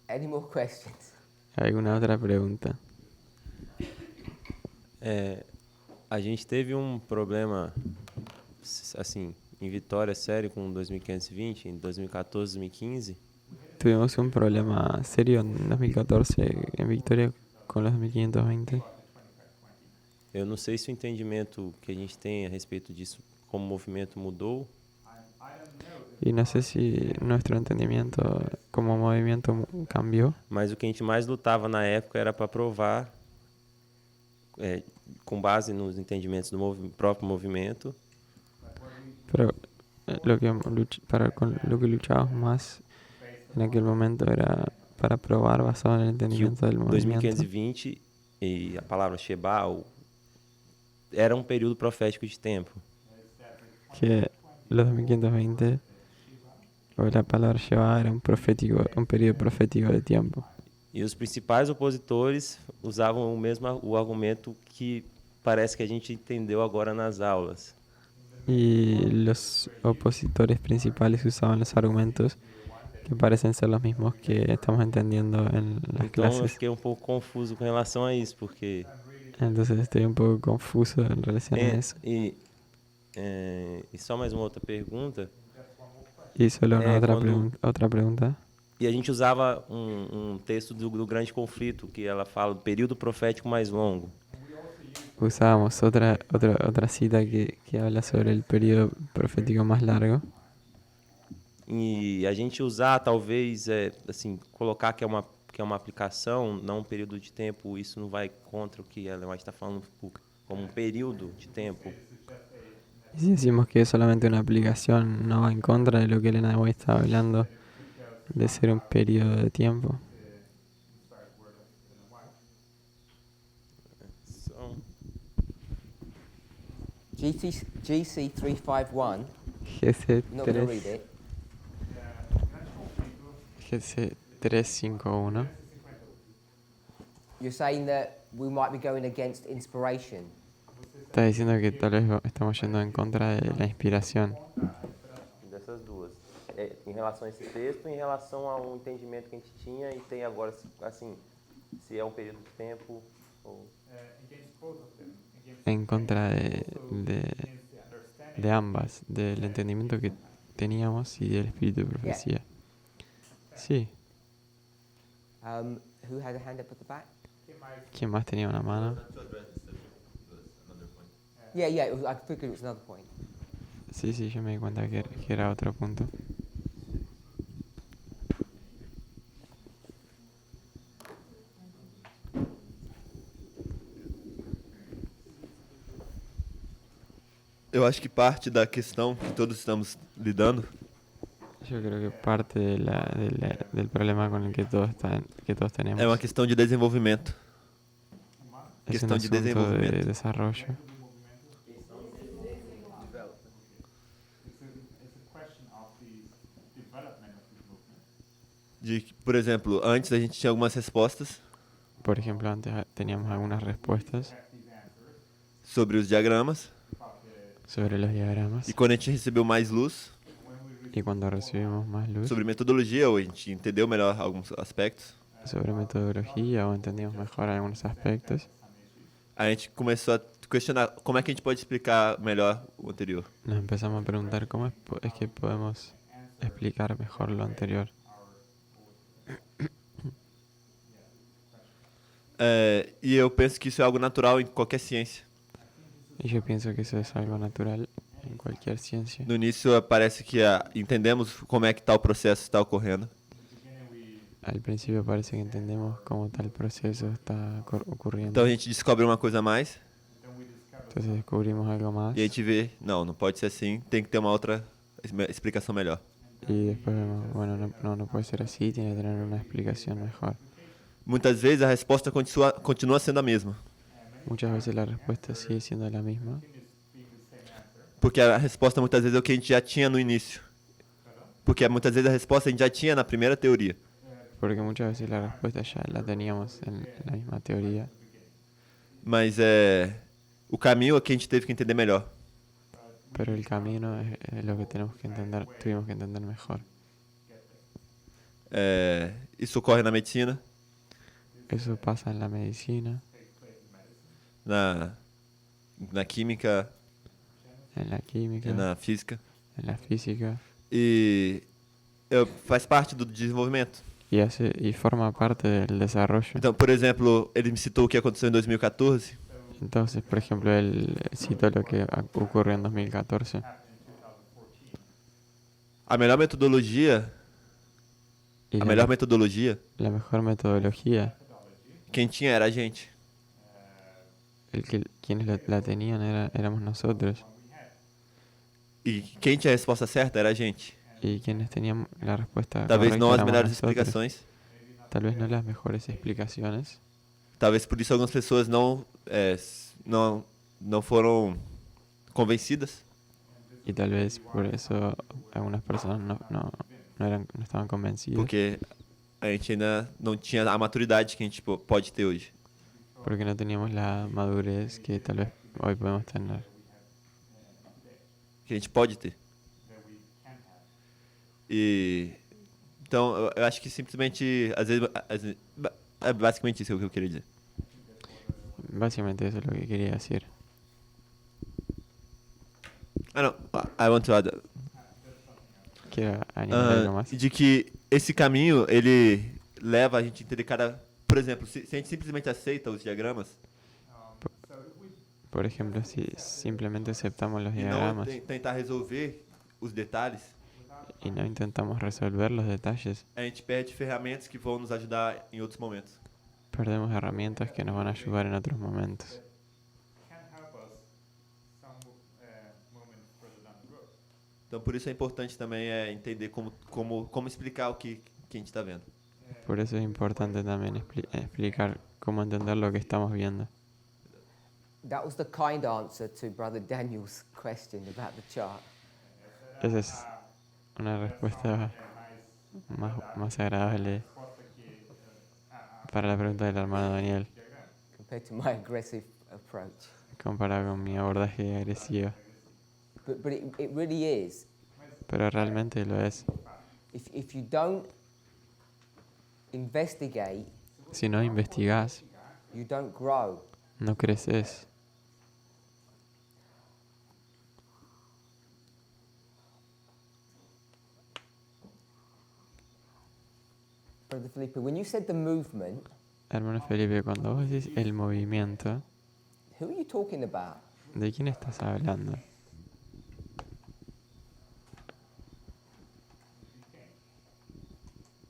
Any more questions? ¿Alguna otra pregunta? A gente teve um problema, assim, em Vitória, sério, com 2520, em 2014, 2015. Tuvimos un problema serio en 2014 en Victoria con los 1520. Eu não sei se o entendimento que a gente tem a respeito disso, como o movimento mudou, Y no sé si nuestro entendimiento como movimiento cambió, mas o que a gente mais lutava na época era para provar, com base nos entendimentos do próprio movimento, pero lo que luchábamos más en aquel momento era para probar basado en el que o entendimiento del movimiento 2520 e a palavra Shebal era um período profético de tempo. que los 2520 o la palabra Sheva era un periodo profético de tiempo. E os principais opositores usavam o argumento que parece que a gente entendeu agora nas aulas. Y los opositores principales usaban los argumentos que parecen ser los mismos que estamos entendiendo en las Então eu clases. fiquei um pouco confuso com relação a isso, porque Entonces estoy un poco confuso en relación a eso. e só mais uma outra pergunta. Y solo una cuando- otra pregunta. E a gente usava um texto do Grande Conflito, que ela fala do período profético mais longo. usábamos otra cita que habla sobre el periodo profético más largo. E a gente usar, talvez, assim, colocar que é uma aplicação, não um período de tempo, isso não vai contra o que a Ellen White está falando como un período de tiempo. Y si decimos que es solamente una aplicación, no va en contra de lo que Elena White está hablando de ser un periodo de tiempo. So, GC 351. GC I'm not going to read 3, it. GC 351. You're saying that we might be going against inspiration. Está diciendo que tal vez estamos yendo en contra de la inspiración. dessas duas. Em relação a esse texto, em relação a um entendimento que a gente tinha e tem agora, assim, se é um período de tempo ou... En contra de ambas, del entendimiento que teníamos y del espíritu de profecía. Sí. Who had a hand up at the back? ¿Quién más tenía una mano? Yeah, I figured it was another point. Sí, yo me di cuenta que era otro punto. Eu acho que parte da questão que todos estamos lidando Yo creo que parte del problema con el que todos tenemos é uma questão de desenvolvimento. es un questão de asunto de desenvolvimento. desarrollo. De que, por exemplo, antes a gente tinha algumas respostas Por ejemplo, antes teníamos algunas respuestas sobre os diagramas sobre los diagramas e quando a gente recebeu mais luz y cuando recibimos más luz sobre metodologia, ou a gente entendeu melhor alguns aspectos, sobre metodología o entendimos mejor algunos aspectos, a gente começou a questionar como é que a gente pode explicar melhor o anterior. nos empezamos a preguntar cómo es que podemos explicar mejor lo anterior. E eu penso que isso é algo natural em qualquer ciência. Y yo pienso que eso es algo natural en cualquier ciencia. No início parece que entendemos como é que tal processo está ocorrendo. Al principio parece que entendemos cómo tal proceso está ocurriendo. Então a gente descobre uma coisa a mais Entonces descubrimos algo más e a gente vê, não pode ser assim, tem que ter uma outra explicação melhor. y después vemos, bueno, no puede ser así, tiene que tener una explicación mejor. Muitas vezes a resposta continua sendo a mesma, Muchas veces la respuesta sigue siendo la misma, porque a resposta muitas vezes é o que a gente já tinha no início. Porque muitas vezes a resposta a gente já tinha na primeira teoria. porque muchas veces la respuesta ya la teníamos en la misma teoría, Mas o caminho é que a gente teve que entender melhor. pero el camino es lo que tuvimos que entender mejor. Isso ocorre na medicina, Eso pasa en la medicina, na química, en la química, na física. en la física, E faz parte do desenvolvimento. y forma parte del desarrollo. Então, por exemplo, ele me citou o que aconteceu em 2014. Entonces, por ejemplo, él citó lo que ocurrió en 2014. A melhor metodologia, Y a melhor metodologia, la mejor metodología, quem tinha era a gente. quienes la tenían éramos nosotros. E quem tinha a resposta certa era a gente. Y quienes tenían la respuesta Talvez correcta não as éramos melhores nosotros. explicações. Tal vez no las mejores explicaciones. Talvez por isso algumas pessoas não foram convencidas. Y tal vez por eso algunas personas no estaban convencidas. Porque a gente ainda não tinha a maturidade que a gente pode ter hoje. Porque no teníamos la madurez que tal vez hoy podemos tener. Que a gente pode ter. E então eu acho que simplesmente às vezes é basicamente isso que eu queria dizer. Básicamente eso es lo que quería decir. Não, I want to add. Quiero añadir algo más. De que esse caminho ele leva a gente a entender por exemplo, se a gente simplesmente aceita os diagramas, Por ejemplo, si simplemente aceptamos los e não diagramas tentar resolver os detalhes, y no intentamos resolver los detalles, a gente perde ferramentas que vão nos ajudar em outros momentos. perdemos herramientas que nos van a ayudar en otros momentos. can help us some moment further down the road. Então, por isso é importante também entender como explicar o que a gente está vendo. Por eso es importante también explicar cómo entender lo que estamos viendo. That was the kind answer to Brother Daniel's question about the chart. Esa es una respuesta más agradable para la pregunta del hermano Daniel, Compared to my aggressive approach. comparado con mi abordaje agresivo. But it really is. Pero realmente lo es. If you don't investigate, Si no investigás, you don't grow. no creces. Brother Felipe, when you said the movement, Hermano Felipe, cuando vos decís el movimiento, who are you talking about? ¿de quién estás hablando?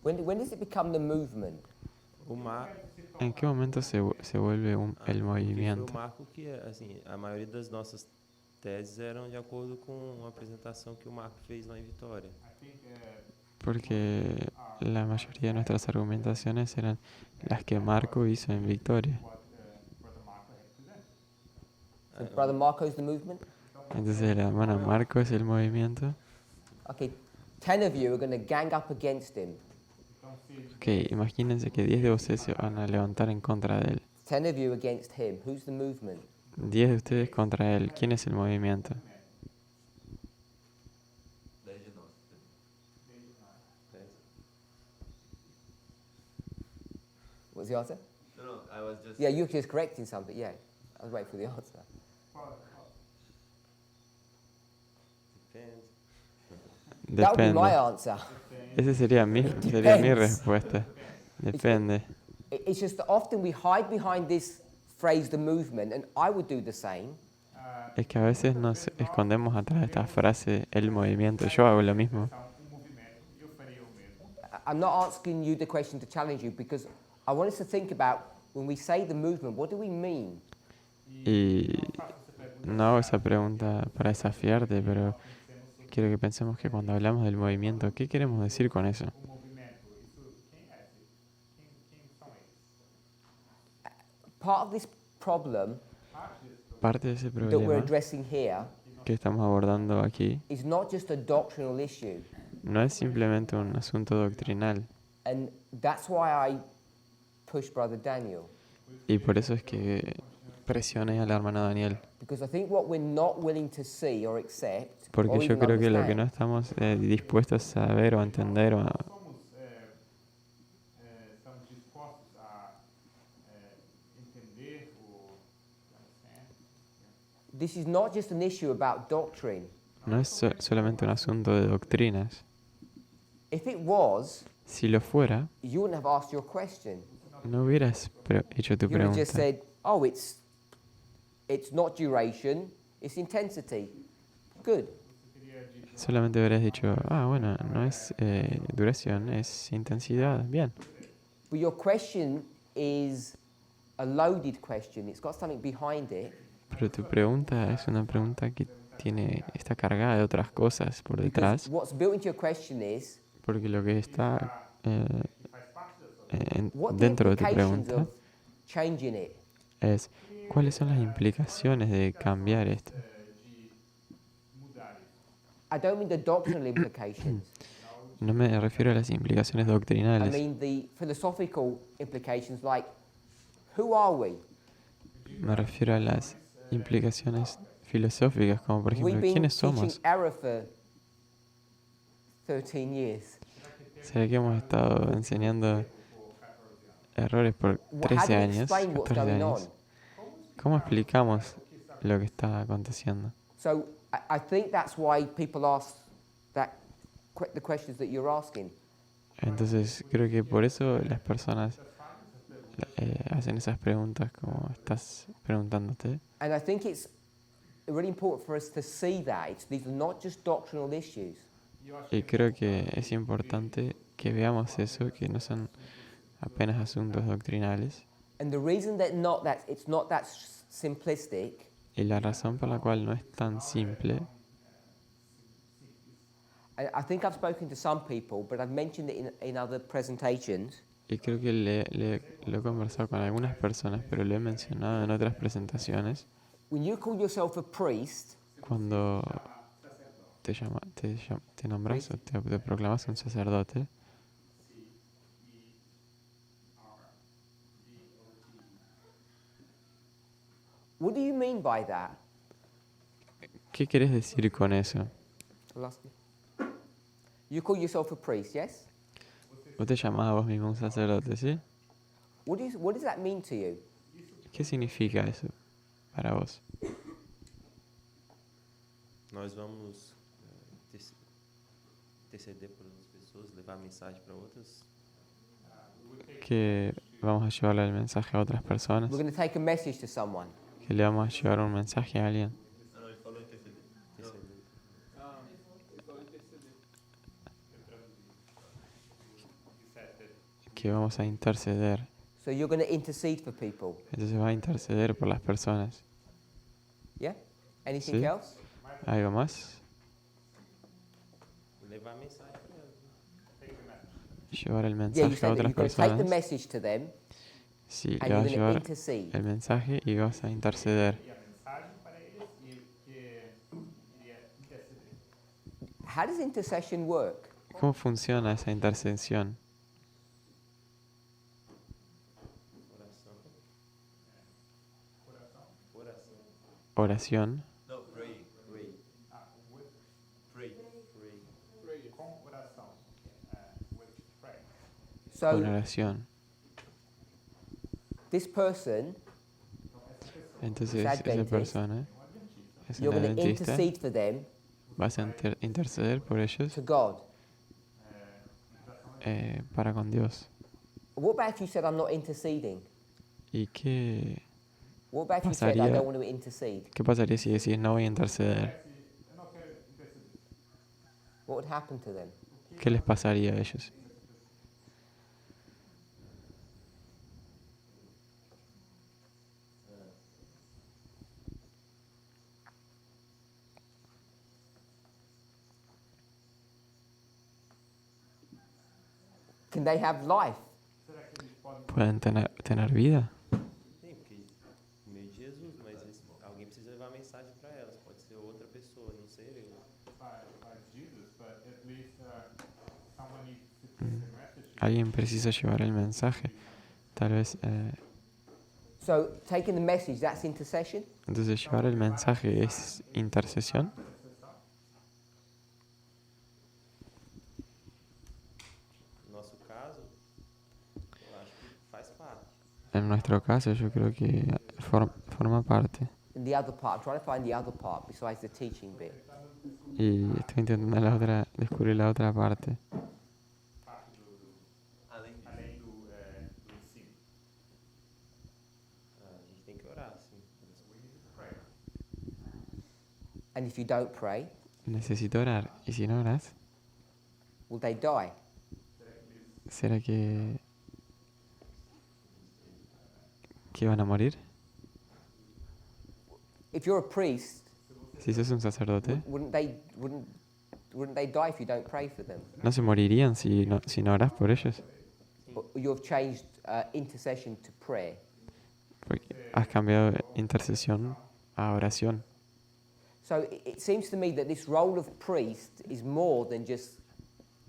When does it become the movement? O Marco, ¿En qué momento se vuelve el porque foi o movimiento? Marco que, assim, a maioria das nossas teses eram de acordo com a apresentação que o Marco fez lá em Vitória. Porque la mayoría de nuestras argumentaciones eran las que Marco hizo en Victoria. So Brother Marco is the movement? Entonces el hermano Marco es el movimiento. Okay, 10 of you are going to gang up against him. Ok, imagínense que 10 de ustedes se van a levantar en contra de él. 10 of you against him. Who's the movement? 10 de ustedes contra él. ¿Quién es el movimiento? What's the answer? No, I was just... Yeah, you're just correcting something. Yeah, I was waiting for the answer. That would be my Depende. answer. Esa sería mi depends. respuesta. Depende. It's just that often we hide behind this phrase, the movement, and I would do the same. Es que a veces nos escondemos atrás de esta frase, el movimiento. Yo hago lo mismo. I'm not asking you the question to challenge you because I want us to think about when we say the movement, what do we mean? Y no hago esa pregunta para desafiarte, pero quiero que pensemos que cuando hablamos del movimiento, ¿qué queremos decir con eso? Part of this problem Parte de ese that we're problema addressing here que estamos abordando aquí is not just a doctrinal issue. no es simplemente un asunto doctrinal. And that's why I push Brother Daniel. Y por eso es que presioné al hermano Daniel. Because I think what we're not willing to see or accept or Porque yo even creo que lo que no understand estamos dispuestos a ver o a entender o a, Estamos dispostos a entender ou understand. this is not just an issue about doctrine. no es solamente un asunto de doctrinas. If it was, Si lo fuera, you wouldn't have asked your question. no hubieras hecho tu You would have just pregunta. said, oh, it's not duration, it's intensity. Good. Solamente hubieras dicho, bueno, no es duración, es intensidad. Bien. But your question is a loaded question. It's got something behind it. Pero tu pregunta es una pregunta que está cargada de otras cosas por Because detrás. what's built into your question is, Porque lo que está what the dentro de tu implications pregunta of changing it? es, ¿cuáles son las implicaciones de cambiar esto? I don't mean the doctrinal implications. No me refiero a las implicaciones I doctrinales, mean the philosophical implications like, who are we? me refiero a las implicaciones filosóficas, como por We've ejemplo, been ¿quiénes teaching somos? error for 13 years. ¿Será que hemos estado enseñando errores por How do 13 we años, explain what's 14 going on? años? ¿Cómo explicamos lo que está aconteciendo? So I think that's why people ask the questions that you're asking. Entonces creo que por eso las personas hacen esas preguntas como estás preguntándote. And I think it's really important for us to see that. These are not just doctrinal issues. Y creo que es importante que veamos eso, que no son apenas asuntos doctrinales. And the reason that it's not that simplistic Y la razón por la cual no es tan simple, I think I've spoken to some people, but I've mentioned it in other presentations. y creo que lo he conversado con algunas personas, pero lo he mencionado en otras presentaciones, When you call yourself a priest, cuando te nombras o te proclamas un sacerdote, what do you mean by that? ¿qué quieres decir con eso? I'll ask you. You call yourself a priest, yes? Vos te llamás a vos mismo un sacerdote, ¿sí? What does that mean to you? ¿Qué significa eso para vos? Nós vamos interceder por outras pessoas, levar a mensagem para outras. Que vamos a llevarle el mensaje a otras personas, We're going to take a message to someone. que le vamos a llevar un mensaje a alguien, Interceder. que vamos a interceder. So you're going to intercede for people. Entonces va a interceder por las personas. Yeah? Anything Sí. else? ¿Algo más? Levar a mensagem para elas. Llevar el Yeah, you mensaje a said that otras you're going to take the personas. message to them Sí, and le you're vas a going to llevar intercede. el mensaje y vas a interceder. E a mensagem para eles e que iria interceder. How does intercession work? ¿Cómo funciona esa intercesión? Oración. No, pray. Com oração. With prayer. So Con oración. this person, Entonces Sad esa dentist. persona es you're una going to dentista. intercede for them Vas a interceder por ellos to God. para con Dios. What about if you said, I'm not interceding? ¿Y What about if you said, I Pasaría- don't want to intercede? qué pasaría si decís no voy a interceder? Eu não quero interceder. What would happen to them? ¿Qué les pasaría a ellos? Can they have life? ¿Pueden tener vida? Sim, porque por meio de Jesus, mas alguém precisa levar a mensagem para elas. Pode ser outra pessoa, não ser eu. By Jesus, but at least someone needs to take the message. Alguien precisa llevar el mensaje. Tal vez, So taking the message, that's intercession? entonces llevar el mensaje es intercesión. No nosso caso, eu acho que faz parte. En nuestro caso, yo creo que forma parte. And the other part, I'm trying to find the other part besides the teaching bit. Y estoy intentando descubrir la otra parte. Além do ensino. A gente tem que orar, sim. And if you don't pray, Necesito orar. ¿Y si no oras? will they die? ¿Será que van a morir? If you're a priest, Si sos un sacerdote, wouldn't they die if you don't pray for them? ¿no se morirían si no oras por ellos? Or you have changed intercession to prayer. Porque has cambiado intercesión a oración. So it seems to me that this role of priest is more than just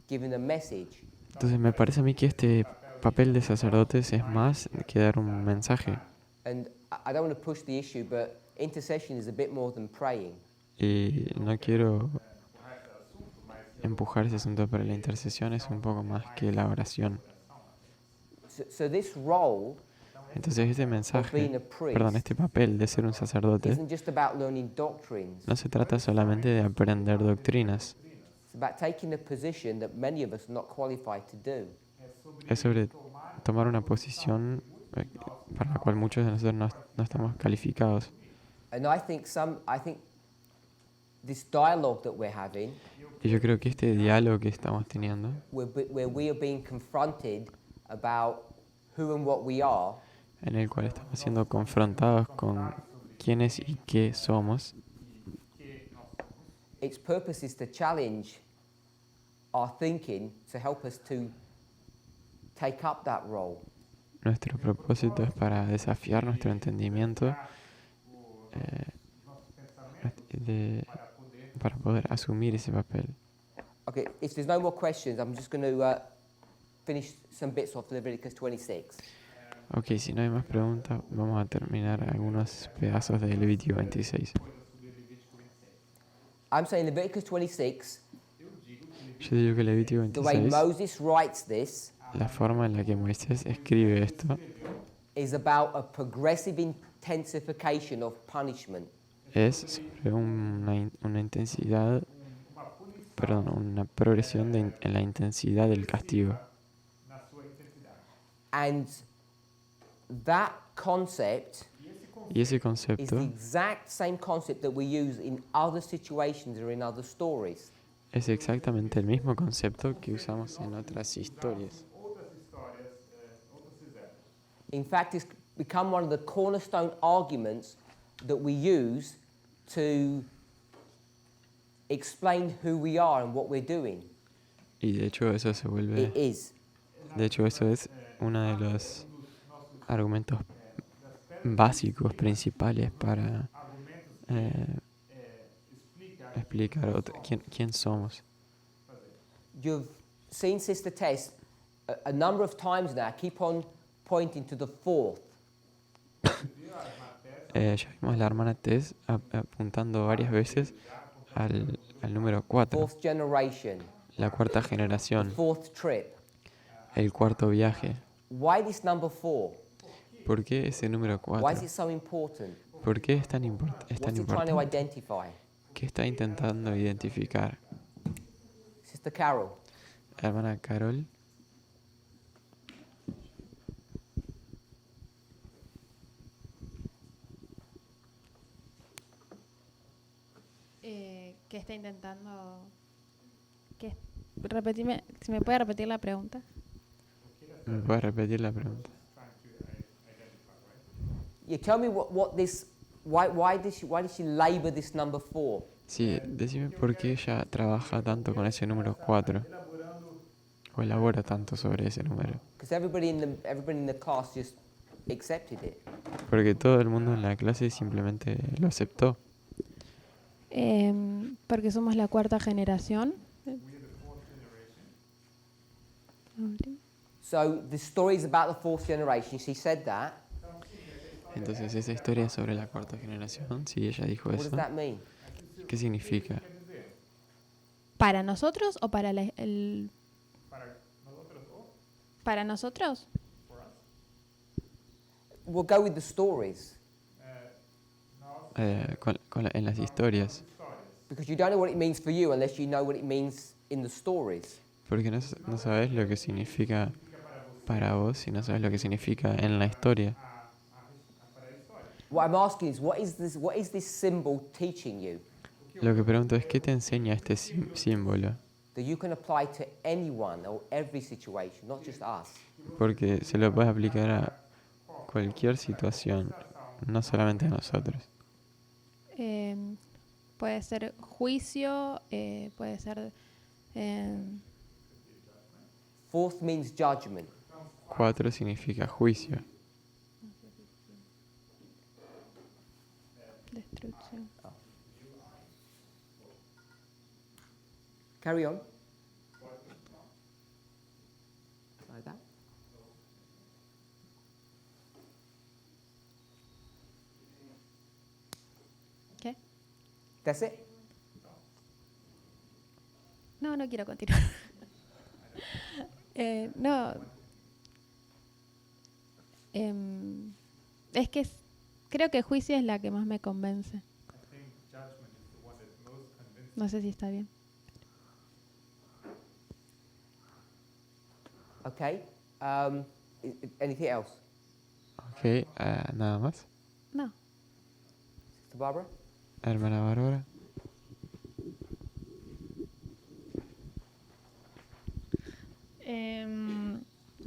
giving a message. Entonces me parece a mí que este papel de sacerdotes es más que dar un mensaje. And I don't want to push the issue, but intercession is a bit more than praying. Y no quiero empujar ese asunto, pero la intercesión es un poco más que la oración. So this role Entonces este of being mensaje, a priest perdón, este papel de ser un sacerdote, isn't just about learning doctrines. no se trata solamente de aprender doctrinas, It's about taking a position that many of us are not qualified to do. es sobre tomar una posición para la cual muchos de nosotros no estamos calificados. And I think this dialogue that we're having, Y yo creo que este diálogo que estamos teniendo, where we are being confronted about who and what we are, en el cual estamos siendo confrontados con quiénes y qué somos, its purpose is to challenge our thinking to help us to take up that role. nuestro propósito es para desafiar nuestro entendimiento para poder asumir ese papel. Okay, if there's no more questions, I'm just going to finish some bits off Leviticus 26. Ok, si no hay más preguntas, vamos a terminar algunos pedazos de Levítico 26. I'm saying Leviticus 26, Yo digo que Levítico the way 26, Moses writes this, la forma en la que Moisés escribe esto, is about a progressive intensification of punishment. es sobre una intensidad, perdón, una progresión en la intensidad del castigo. And that concept Y ese is concepto the exact same concept that we use in other situations or in other stories. es exactamente el mismo concepto que usamos en otras historias. In fact, it's become one of the cornerstone arguments that we use to explain who we are and what we're doing. Y de hecho eso se vuelve, It is. de hecho eso es uno de los argumentos básicos, principales para explicar quién somos. You've seen Sister Tess a number of times now keep on pointing to the fourth. Ya vimos a la hermana Tess apuntando varias veces al número 4, Fourth generation, la cuarta the generación, fourth trip. el cuarto viaje. Why this number 4? ¿Por qué ese número Why is 4? it so important? ¿Por qué es tan What's it trying to importante? identify? ¿Qué está intentando identificar? Sister Carol. Hermana Carol, ¿Qué está intentando? Repetime, si me puede repetir la pregunta. ¿me puedes repetir la pregunta? You tell me what this. Why did she labor this number 4? Sí, decime por qué ella trabaja tanto con ese número 4 o elabora tanto sobre ese número. Because everybody in the class just accepted it. Porque todo el mundo en la clase simplemente lo aceptó. Porque somos la cuarta generación. So the story is about the fourth generation. She said that. Entonces esa historia es sobre la cuarta generación, sí, ella dijo What eso. does that mean? ¿Qué significa? ¿Para nosotros o para para nosotros? We'll go with the stories. En las historias. Because you don't know what it means for you unless you know what it means in the stories. Porque no sabes lo que significa para vos si no sabes lo que significa en la historia. What I'm asking is, what is this symbol teaching you Lo que pregunto es, ¿qué te enseña este símbolo? that you can apply to anyone or every situation, not just us? Porque se lo puedes aplicar a cualquier situación, no solamente a nosotros. Puede ser juicio, puede ser... Fourth means judgment. 4 significa juicio. destrucción. Carry on. Like that. ¿Qué? That's it. No, no quiero continuar. No. Es que creo que juicio es la que más me convence. No sé si está bien. Okay. Anything else? Ok, nada más. No. Sister Barbara? Hermana Bárbara.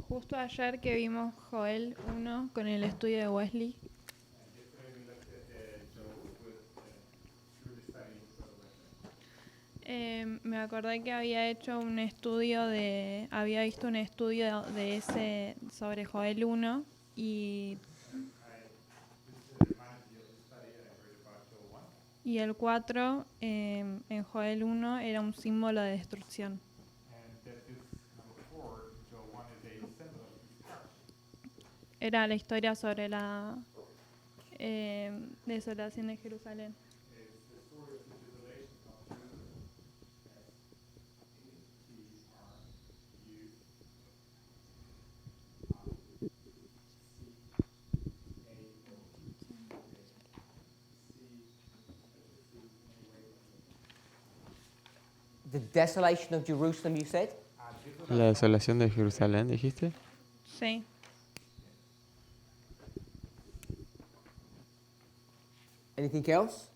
Justo ayer que vimos Joel 1 con el estudio de Wesley, me acordé que había hecho un estudio había visto un estudio de ese sobre Joel 1 y el 4 en Joel 1 era un símbolo de destrucción. Era la historia sobre la desolación de Jerusalén. The desolation of Jerusalem, you said? La desolación de Jerusalén, dijiste. Sí. Anything else?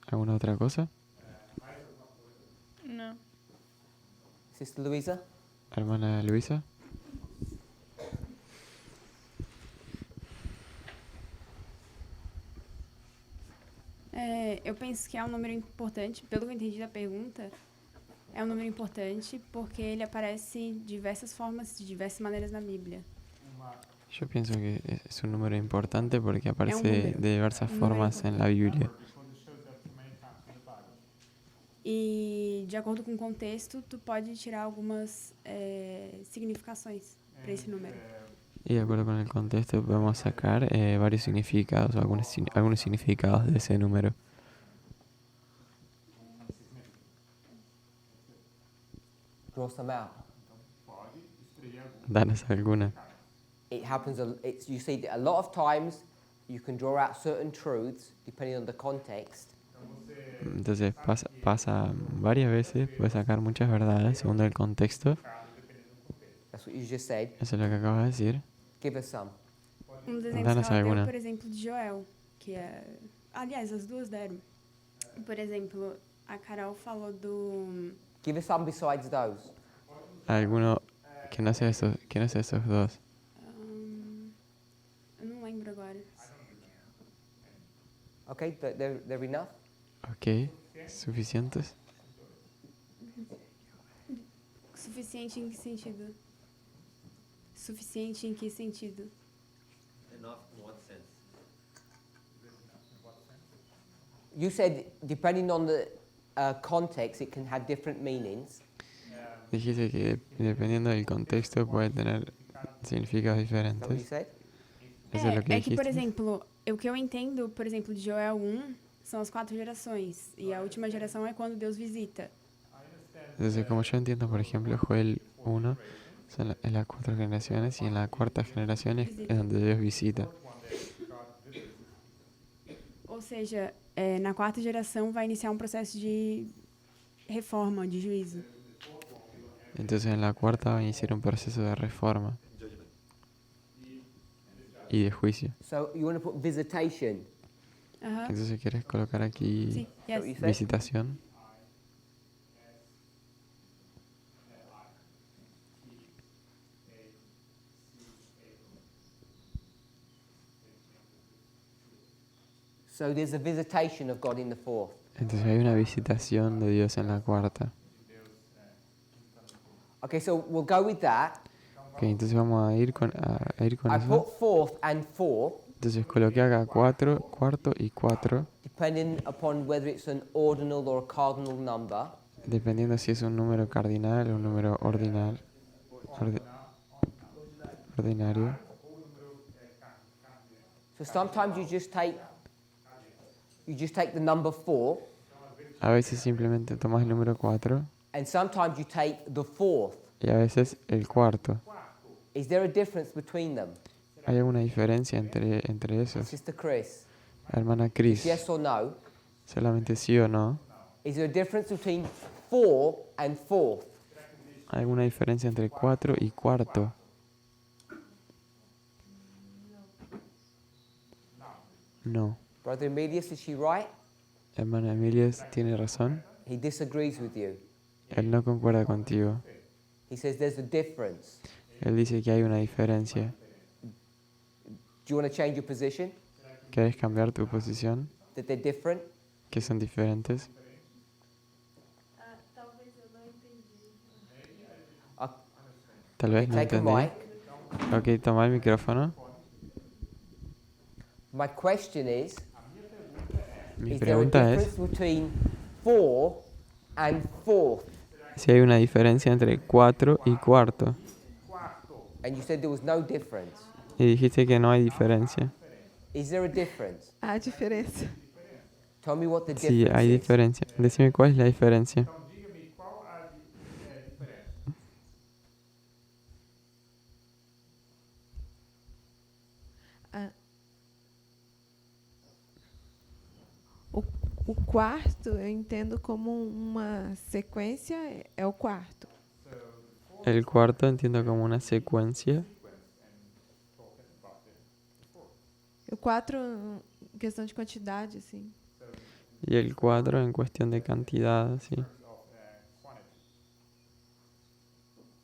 ¿Alguna otra cosa? No. Sister Louisa? Hermana Luisa. Eu penso que é um número importante, pelo que eu entendi da pergunta, é um número importante porque ele aparece de diversas formas, de diversas maneiras na Bíblia. Yo pienso que es un número importante porque aparece número. de diversas Un número formas en la Biblia. E, de acordo com o contexto, tu pode tirar algumas significações para esse número. Y de acuerdo con el contexto podemos sacar varios significados o algunos significados de ese número. Draw some out. Danos alguna. It happens, you see, a lot of times you can draw out certain truths depending on the context. Entonces pasa varias veces, puedes sacar muchas verdades según el contexto. That's what you just said. Eso es lo que acabas de decir. Give us some. Um dos exemplos Danos que ela alguna. deu, por exemplo, de Joel, que é... Aliás, as duas deram. Por exemplo, a Carol falou do... Give us some besides those. Alguno que no sea esos dos. Eu não lembro agora. Okay, they're enough? Ok, suficientes. Suficiente em que sentido? Suficiente em que sentido? Enough in what sense? You said depending on the context, it can have different meanings. Dijiste que dependiendo del contexto puede tener significados Is that what you diferentes. said? Eso es lo que É que, por dijiste. exemplo, o que eu entendo, por exemplo, de Joel 1 são as 4 gerações. E a última geração é quando Deus visita. Entonces, como yo entiendo, por ejemplo, Joel 1 son en las 4 generaciones y en la cuarta generación es donde Dios visita. Ou seja, na quarta geração vai iniciar um processo de reforma, de juízo. Entonces, en la cuarta va a iniciar un proceso de reforma y de juicio. So you want to put visitation. Aham. Entonces, ¿quieres colocar aquí Sim, yes. you said? visitación? So there's a visitation of God in the fourth. Entonces, hay una visitación de Dios en la cuarta. Okay, so we'll go with that. Ok, entonces vamos a ir con I eso. put fourth and four, Entonces, coloqué acá cuarto y 4, depending upon whether it's an ordinal or a cardinal number. dependiendo si es un número cardinal o un número ordinario. So sometimes you just take the number 4, A veces simplemente tomas el número 4 and sometimes you take the fourth. y a veces el cuarto. Is there a difference between them? ¿Hay alguna diferencia entre esos? Sister Chris, Hermana Cris, yes or no? solamente sí o no. Is there a difference between 4 and fourth? ¿Hay alguna diferencia entre 4 y cuarto? No. Brother Emilius, is she right? Hermano Emilio tiene razón. He disagrees with you. Él no concuerda contigo. He says there's a difference. Él dice que hay una diferencia. Do you want to change your position? ¿Quieres cambiar tu posición? That they're different? Que son diferentes. Tal vez no Take a entendí. mic. Ok, toma el micrófono. My question is Mi there a pregunta difference es between 4 and 4th? si hay una diferencia entre 4 y cuarto. And you said there was no difference. Y dijiste que no hay diferencia. Is there a difference? Há diferença. Tell me what the Sí, difference hay is. diferencia. Decime cuál es la diferencia. O quarto eu entendo como uma sequência, é o quarto. El cuarto entiendo como una secuencia. O 4, em questão de quantidade, assim. Y el 4 en cuestión de cantidad, sí.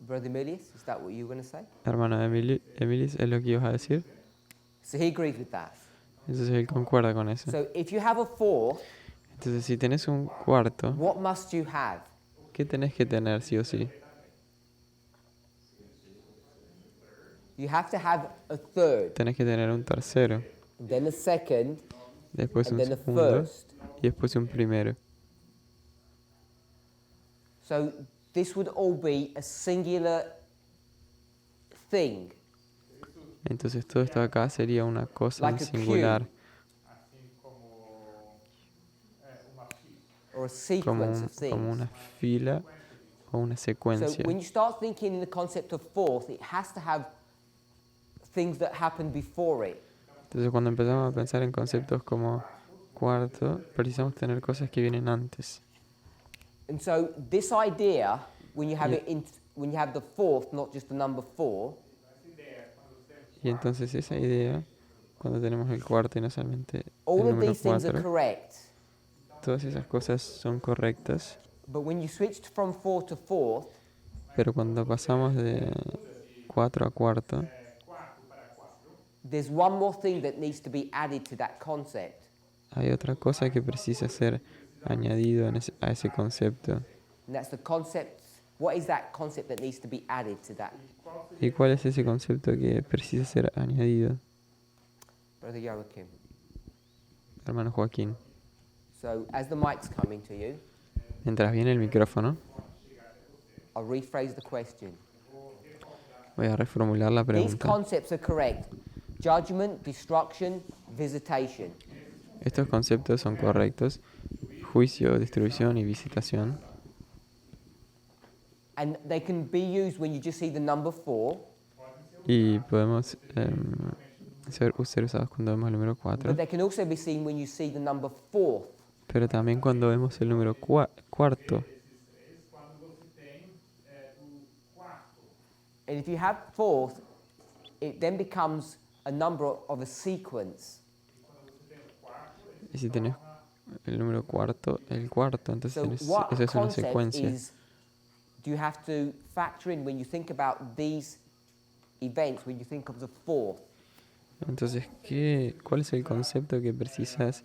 Brother Emilius, is that what you were going to say? Hermano Emilis, ¿es lo que ibas a decir? So he agrees with that. Entonces él concuerda con eso. So if you have a 4th, Entonces si tenés un cuarto, what must you have? ¿qué tenés que tener sí o sí? You have to have a third, Tenés que tener un tercero, and then a second, después and un then a segundo first. y después un primero. So this would all be a singular thing, Entonces todo esto acá sería una cosa en Like a singular, or a como, sequence of things. como una fila o una So secuencia. when you start thinking in the concept of 4th, it has to have things that happened before it. Entonces cuando empezamos a pensar en conceptos como cuarto, precisamos tener cosas que vienen antes. And so this idea, when you have Yeah. it in, when you have the 4th, not just the number 4, Y entonces esa idea, cuando tenemos el cuarto y no solamente el all of número these things are 4, correct. todas esas cosas son correctas, But when you switched from 4 to 4th, pero cuando pasamos de 4 a cuarto, there's one more thing that needs to be added to that concept. hay otra cosa que precisa ser añadido a ese concepto. And that's the concept. What is that concept that needs to be added to that? ¿Y cuál es ese concepto que precisa ser añadido, Brother Joachim. hermano Joaquín? So as the mic's coming to you, Mientras viene el micrófono, I'll rephrase the question. voy a reformular la These pregunta. concepts are correct. Judgment, destruction, visitation. Estos conceptos son correctos: juicio, distribución y visitación. And they can be used when you just see the number 4, Y podemos ser usados cuando vemos el número 4, but they can also be seen when you see the number 4th. pero también cuando vemos el número cuarto. And if you have 4th, it then becomes a number of a sequence. Y si tenés el número cuarto, el cuarto, entonces So tenés, what eso a es una concept secuencia. is, do you have to factor in when you think about these events, when you think of the 4th? Entonces, ¿cuál es el concepto que precisas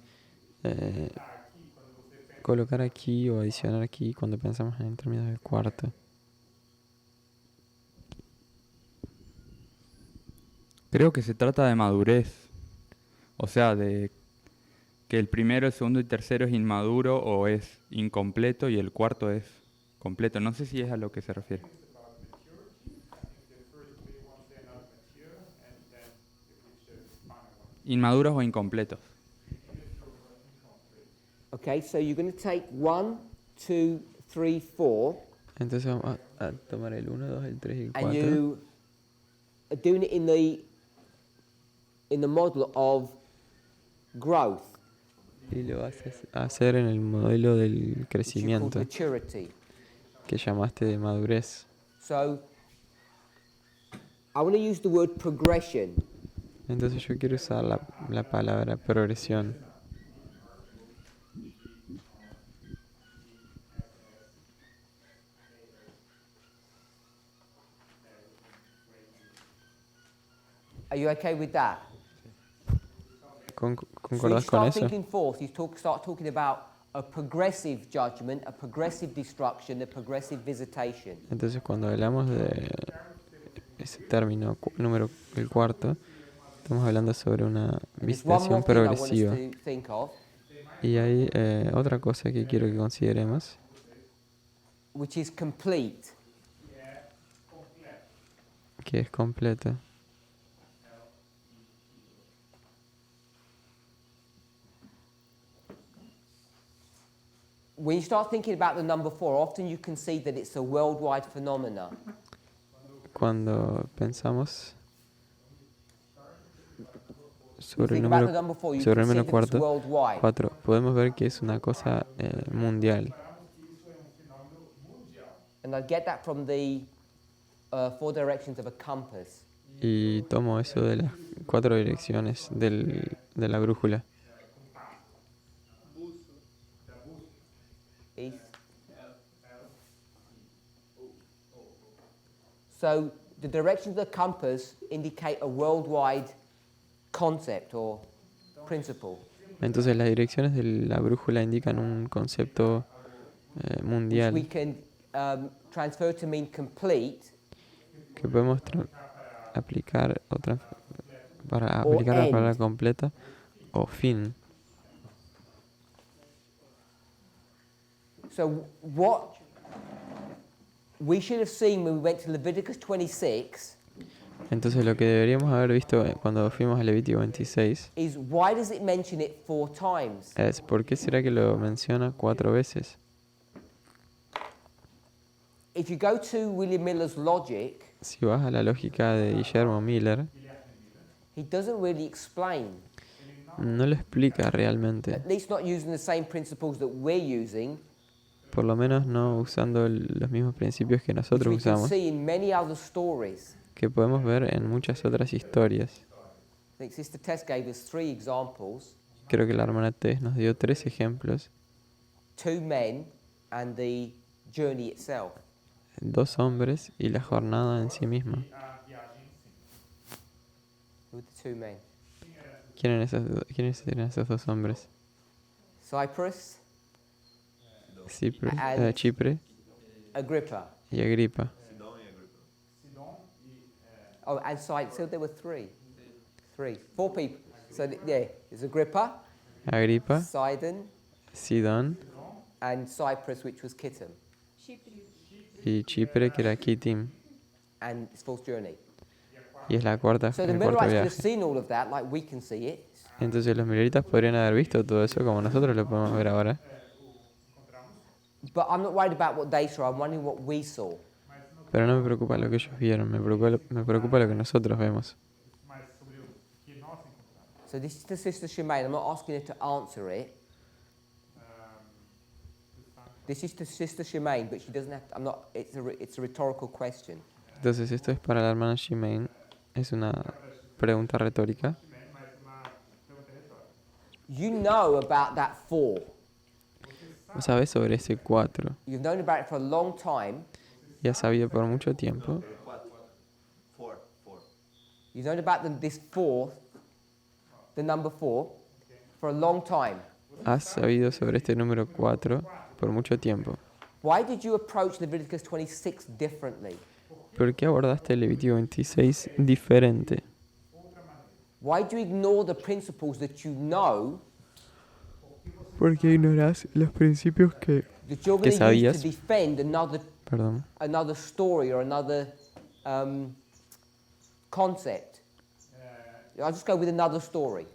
colocar aquí o adicionar aquí cuando pensamos en términos del cuarto? Creo que se trata de madurez. O sea, de que el primero, el segundo y tercero es inmaduro o es incompleto y el cuarto es completo. No sé si es a lo que se refiere. Inmaduros o incompletos. Okay, so you're going to take 1, 2, 3, 4, Entonces vamos a tomar el 1, 2, el 3 y el and 4. you are doing it in the model of growth, Y lo vas a hacer en el modelo del which you call crecimiento maturity. que llamaste de madurez. So I want to use the word progression. Entonces yo quiero usar la palabra progresión. Are you okay with that? So you ¿Concordás con start eso? thinking forth, start talking about a progressive judgment, a progressive destruction, a progressive visitation. Entonces cuando hablamos de ese término número el cuarto, estamos hablando sobre una And there's one visitación more thing I want us progresiva. to think of, Y hay otra cosa que quiero que consideremos, which is complete. que es completa. When you start thinking about the number 4, often you can see that it's a worldwide phenomena. Cuando pensamos sobre el think about número, the number 4, you sobre el can see número that it's cuarto, worldwide. 4, podemos ver que es una cosa mundial. And I get that from the 4 directions of a compass. Y tomo eso de las 4 direcciones de la brújula. East. So the directions of the compass indicate a worldwide concept or principle. Entonces las direcciones de la brújula indican un concepto Which we mundial can transfer to mean complete que podemos aplicar para or aplicar la palabra end. completa o fin. So what we should have seen when we went to Leviticus 26 Entonces lo que deberíamos haber visto cuando fuimos a Levítico 26 is why does it mention it 4 times? es ¿por qué será que lo menciona 4 veces? If you go to William Miller's logic, Si vas a la lógica de Guillermo Miller, he doesn't really explain, no lo explica realmente, at least not using the same principles that we're using, por lo menos no usando los mismos principios que which nosotros we can usamos, see in many other stories. que podemos ver en muchas otras historias. I think Sister Tess gave us 3 examples, Creo que la hermana Tess nos dio 3 ejemplos, 2 men and the journey itself. 2 hombres y la jornada en sí misma. Who are the 2 men? ¿Quiénes eran esos 2 hombres? Cyprus, Chipre Agrippa. y Agripa. Oh, and so there were 4 people. So there's Agrippa, Agripa, Sidon, Sidón and Cyprus, which was Kittim, y Chipre, que era Kittim. and it's 4th journey. Y es el cuarto So the Millerites could have viaje. seen all of that, like we can see it. Entonces los mileritas podrían haber visto todo eso como nosotros lo podemos ver ahora. But I'm not worried about what they saw. I'm wondering what we saw. Pero no me preocupa lo que ellos vieron, me preocupa lo que nosotros vemos. So this is the Sister Shemaine. I'm not asking her to answer it. This is the Sister Shemaine, but she doesn't have to, I'm not. It's a rhetorical question. Entonces esto es para la hermana Shimaine, es una pregunta retórica. You know about that 4. ¿Vos sabés sobre ese 4? You've known about it for a long time. Y has sabido por mucho tiempo. You've known about this 4, the number 4, for a long time. Has sabido sobre este número 4 por mucho tiempo. Why did you approach Leviticus 26 differently? ¿Por qué abordaste el Levítico 26 diferente? Why do you ignore the principles that you know ¿Por qué ignorás los principios que that you're going to use to sabías? defend Perdón. another story or another concept? I'll just go with another story.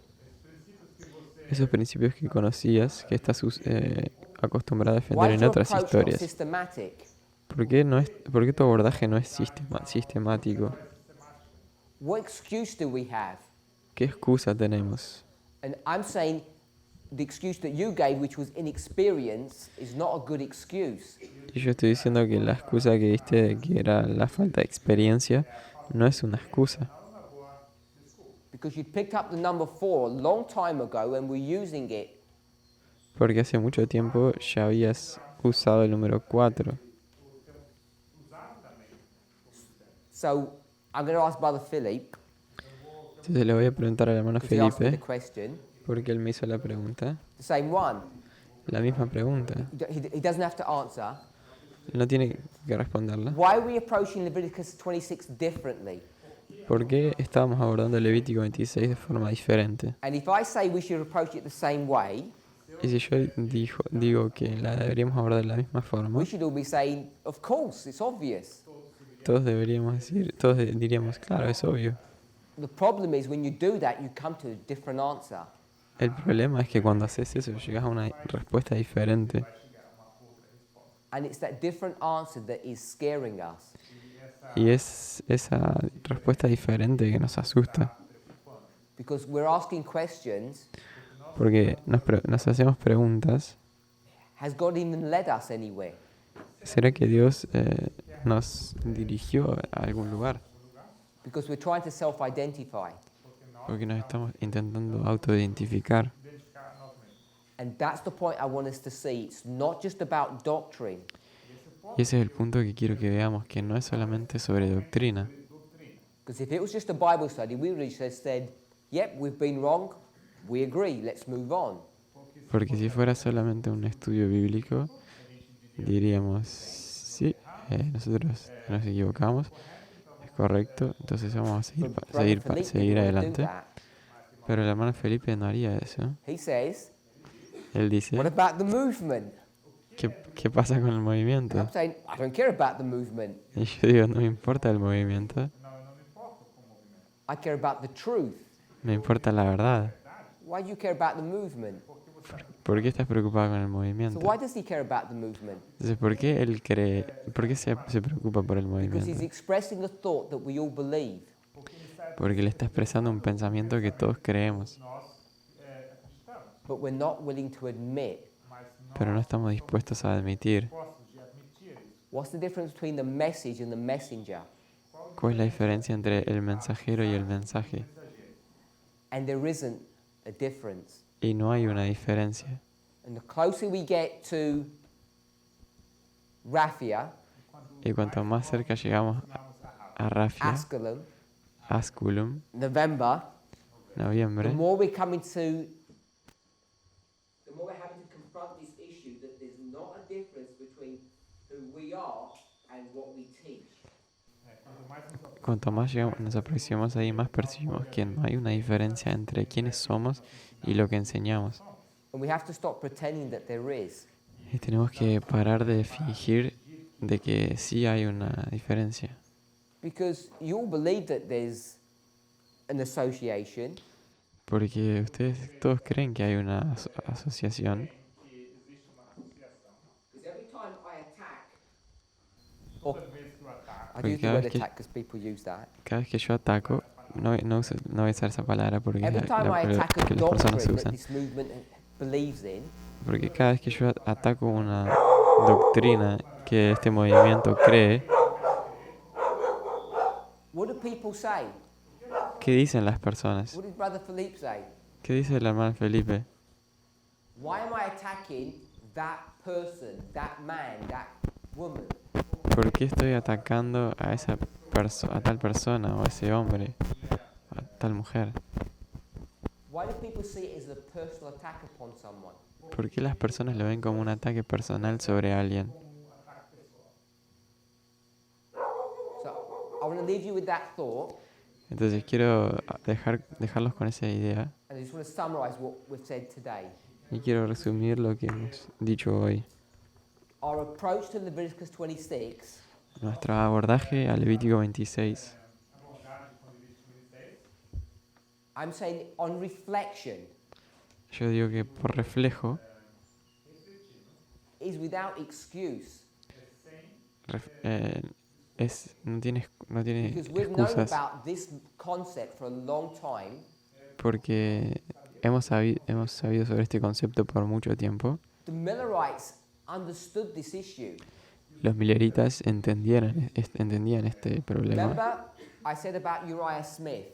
Esos principios que conocías, que estás acostumbrado a Why defender is en your otras approach not historias. systematic? ¿Por qué tu abordaje no es sistemático? What excuse do we have? ¿Qué excusa tenemos? And I'm saying the excuse that you gave, which was inexperience, is not a good excuse. Y yo estoy diciendo que la excusa que diste de que era la falta de experiencia no es una excusa. Because you'd picked up the number 4 a long time ago and were using it. Porque hace mucho tiempo ya habías usado el número 4. So I'm going to ask Brother Philip, Entonces le voy a preguntar al hermano because he asked me the Felipe, question, porque él me hizo la pregunta, the same one. la misma pregunta. He doesn't have to answer. No tiene que responderla. Why are we approaching Leviticus 26 differently? ¿Por qué estábamos abordando el Levítico 26 de forma diferente? And if I say we should approach it the same way, Y si yo digo que la deberíamos abordar de la misma forma, we should all be saying, of course, it's obvious. todos diríamos, claro, es obvio. The problem is when you do that, you come to a different answer. El problema es que cuando haces eso llegas a una respuesta diferente. And it's that different answer that is scaring us. Y es esa respuesta diferente que nos asusta. Because we're asking questions, Porque nos hacemos preguntas. has God even led us anywhere? ¿Será que Dios nos dirigió a algún lugar? Because we're trying to self-identify. Porque nos estamos intentando autoidentificar. And that's the point I want us to see. It's not just about doctrine. Y ese es el punto que quiero que veamos, que no es solamente sobre doctrina. Because if it was just a Bible study, we would have just said, yep, we've been wrong, we agree, let's move on. Porque si fuera solamente un estudio bíblico, diríamos, sí, nosotros nos equivocamos, es correcto, entonces vamos a seguir adelante. Pero el hermano Felipe no haría eso. He says, Él dice, what about the movement? ¿qué pasa con el movimiento? I'm saying, I don't care about the movement. Y yo digo, no me importa el movimiento, I care about the truth. me importa la verdad. Why do you care about the movement? ¿Por qué estás preocupado con el So movimiento? why does he care about the movement? Entonces, ¿por qué se preocupa por el Because movimiento? he's expressing a thought that we all believe. Porque le está expresando un pensamiento que todos creemos, But we're not willing to admit. pero no estamos dispuestos a admitir. What's the difference between the message and the messenger? ¿Cuál es la diferencia entre el mensajero y el mensaje? And there isn't a difference. Y no hay una diferencia. And the closer we get to Raphia, Y cuanto más cerca llegamos a Rafia, Asculum, Asculum, November, noviembre, the more we're having to confront this issue that there's not a difference between who we are and what we teach. cuanto más nos aproximamos ahí, más percibimos que no hay una diferencia entre quiénes somos y lo que enseñamos. And we have to stop pretending that there is. Y tenemos que parar de fingir de que sí hay una diferencia. Because you all believe that there's an association. Porque ustedes todos creen que hay una asociación. Because every time I attack, or I Porque use the word attack because people use that. cada vez que yo ataco, no voy a usar esa palabra porque es Every time I la attack a que las personas doctrine that usan. this movement believes in, Porque cada vez que yo ataco una doctrina que este movimiento cree, what do people say? ¿qué dicen las personas? What did Brother Philippe say? ¿Qué dice el hermano Felipe? Why am I attacking that person, that man, that woman? ¿Por qué estoy atacando a tal persona o a ese hombre, a tal mujer? Why do people see it as a personal attack upon someone? ¿Por qué las personas lo ven como un ataque personal sobre alguien? So I want to leave you with that thought, Entonces quiero dejarlos con esa idea and I just want to summarize what we've said today. y quiero resumir lo que hemos dicho hoy. Our approach to Leviticus 26 Nuestro abordaje al Levítico 26, I'm saying on reflection, yo digo que por reflejo, is without excuse. no tiene Because we've known excusas, about this concept for a long time. porque hemos sabido sobre este concepto por mucho tiempo. The Millerites understood this issue. Los mileritas entendían este problema. Remember, I said about Uriah Smith.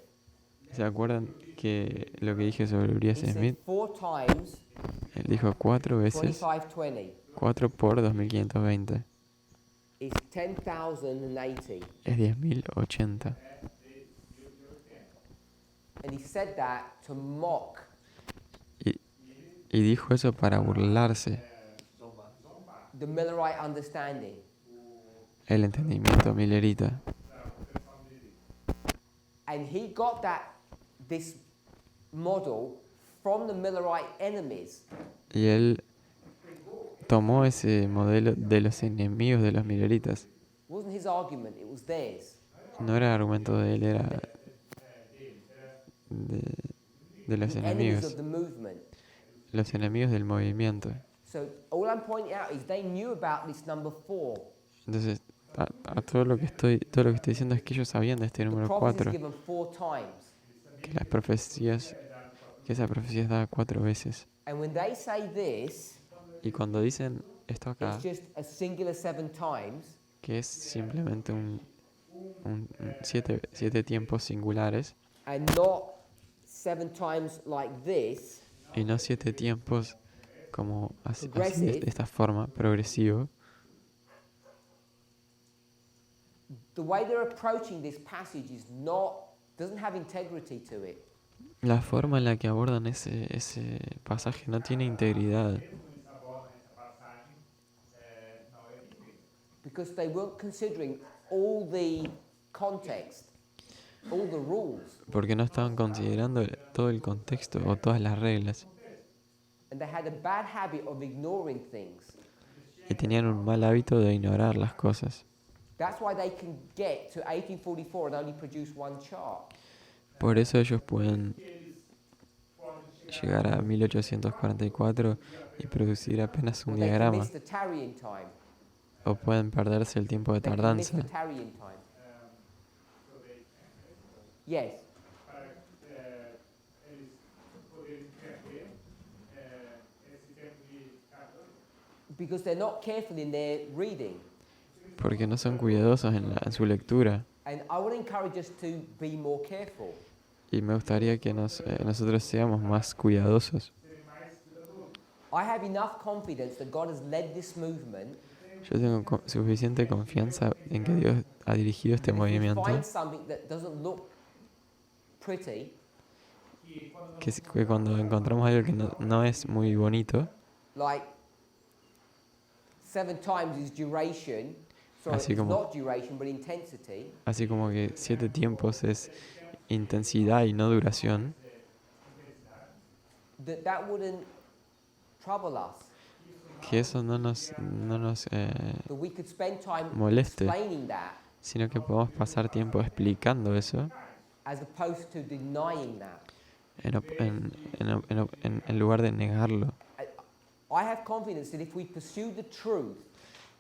¿Se acuerdan que lo que dije sobre Urias He said Smith? 4 times Él dijo 4 veces 2520 4 por 2520. is 10,080. Es 10.080. And he said that to mock Y dijo eso para burlarse. the Millerite understanding. El entendimiento millerita. And he got this model from the Millerite enemies. Y él tomó ese modelo de los enemigos de los milleritas. It wasn't his argument, it was theirs. No era argumento de él, era de los The enemies of enemigos. the movement. Los enemigos del movimiento. So all I'm pointing out is they knew about this number 4. Entonces, a todo lo que estoy diciendo es que ellos sabían de este The número prophecy is 4, given 4 times. que esa profecía es dada 4 veces. And when they say this, Y cuando dicen esto acá, it's just a singular 7 times. que es simplemente siete tiempos singulares, And not 7 times like this. y no 7 tiempos como así Progressive. de esta forma, progresivo. The way they're approaching this passage doesn't have integrity to it. La forma en la que abordan ese pasaje no tiene integridad, Because they weren't considering all the context, all the rules, porque no estaban considerando todo el contexto o todas las reglas, and they had a bad habit of ignoring things. y tenían un mal hábito de ignorar las cosas. That's why they can get to 1844 and only produce 1 chart. Por eso ellos pueden llegar a 1844 y producir apenas un Or they can diagrama, miss the tarrying time. o pueden perderse el tiempo de They can miss tardanza. the tarrying time. Yes. Because they're not careful in their reading. Porque no son cuidadosos en su lectura. And I would encourage us to be more careful. Y me gustaría que nosotros seamos más cuidadosos. I have enough confidence that God has led this movement. Yo tengo suficiente confianza en que Dios ha dirigido este If we movimiento, find something that doesn't look pretty, que cuando encontramos algo que no es muy bonito, like 7 times is duration, sorry, Así it's como- not duration but intensity, así como que 7 tiempos es intensidad y no duración, that wouldn't trouble us. que eso no nos That we could spend time moleste, explaining that sino que podamos pasar tiempo explicando eso as opposed to denying that. en lugar de negarlo. I have confidence that if we pursue the truth,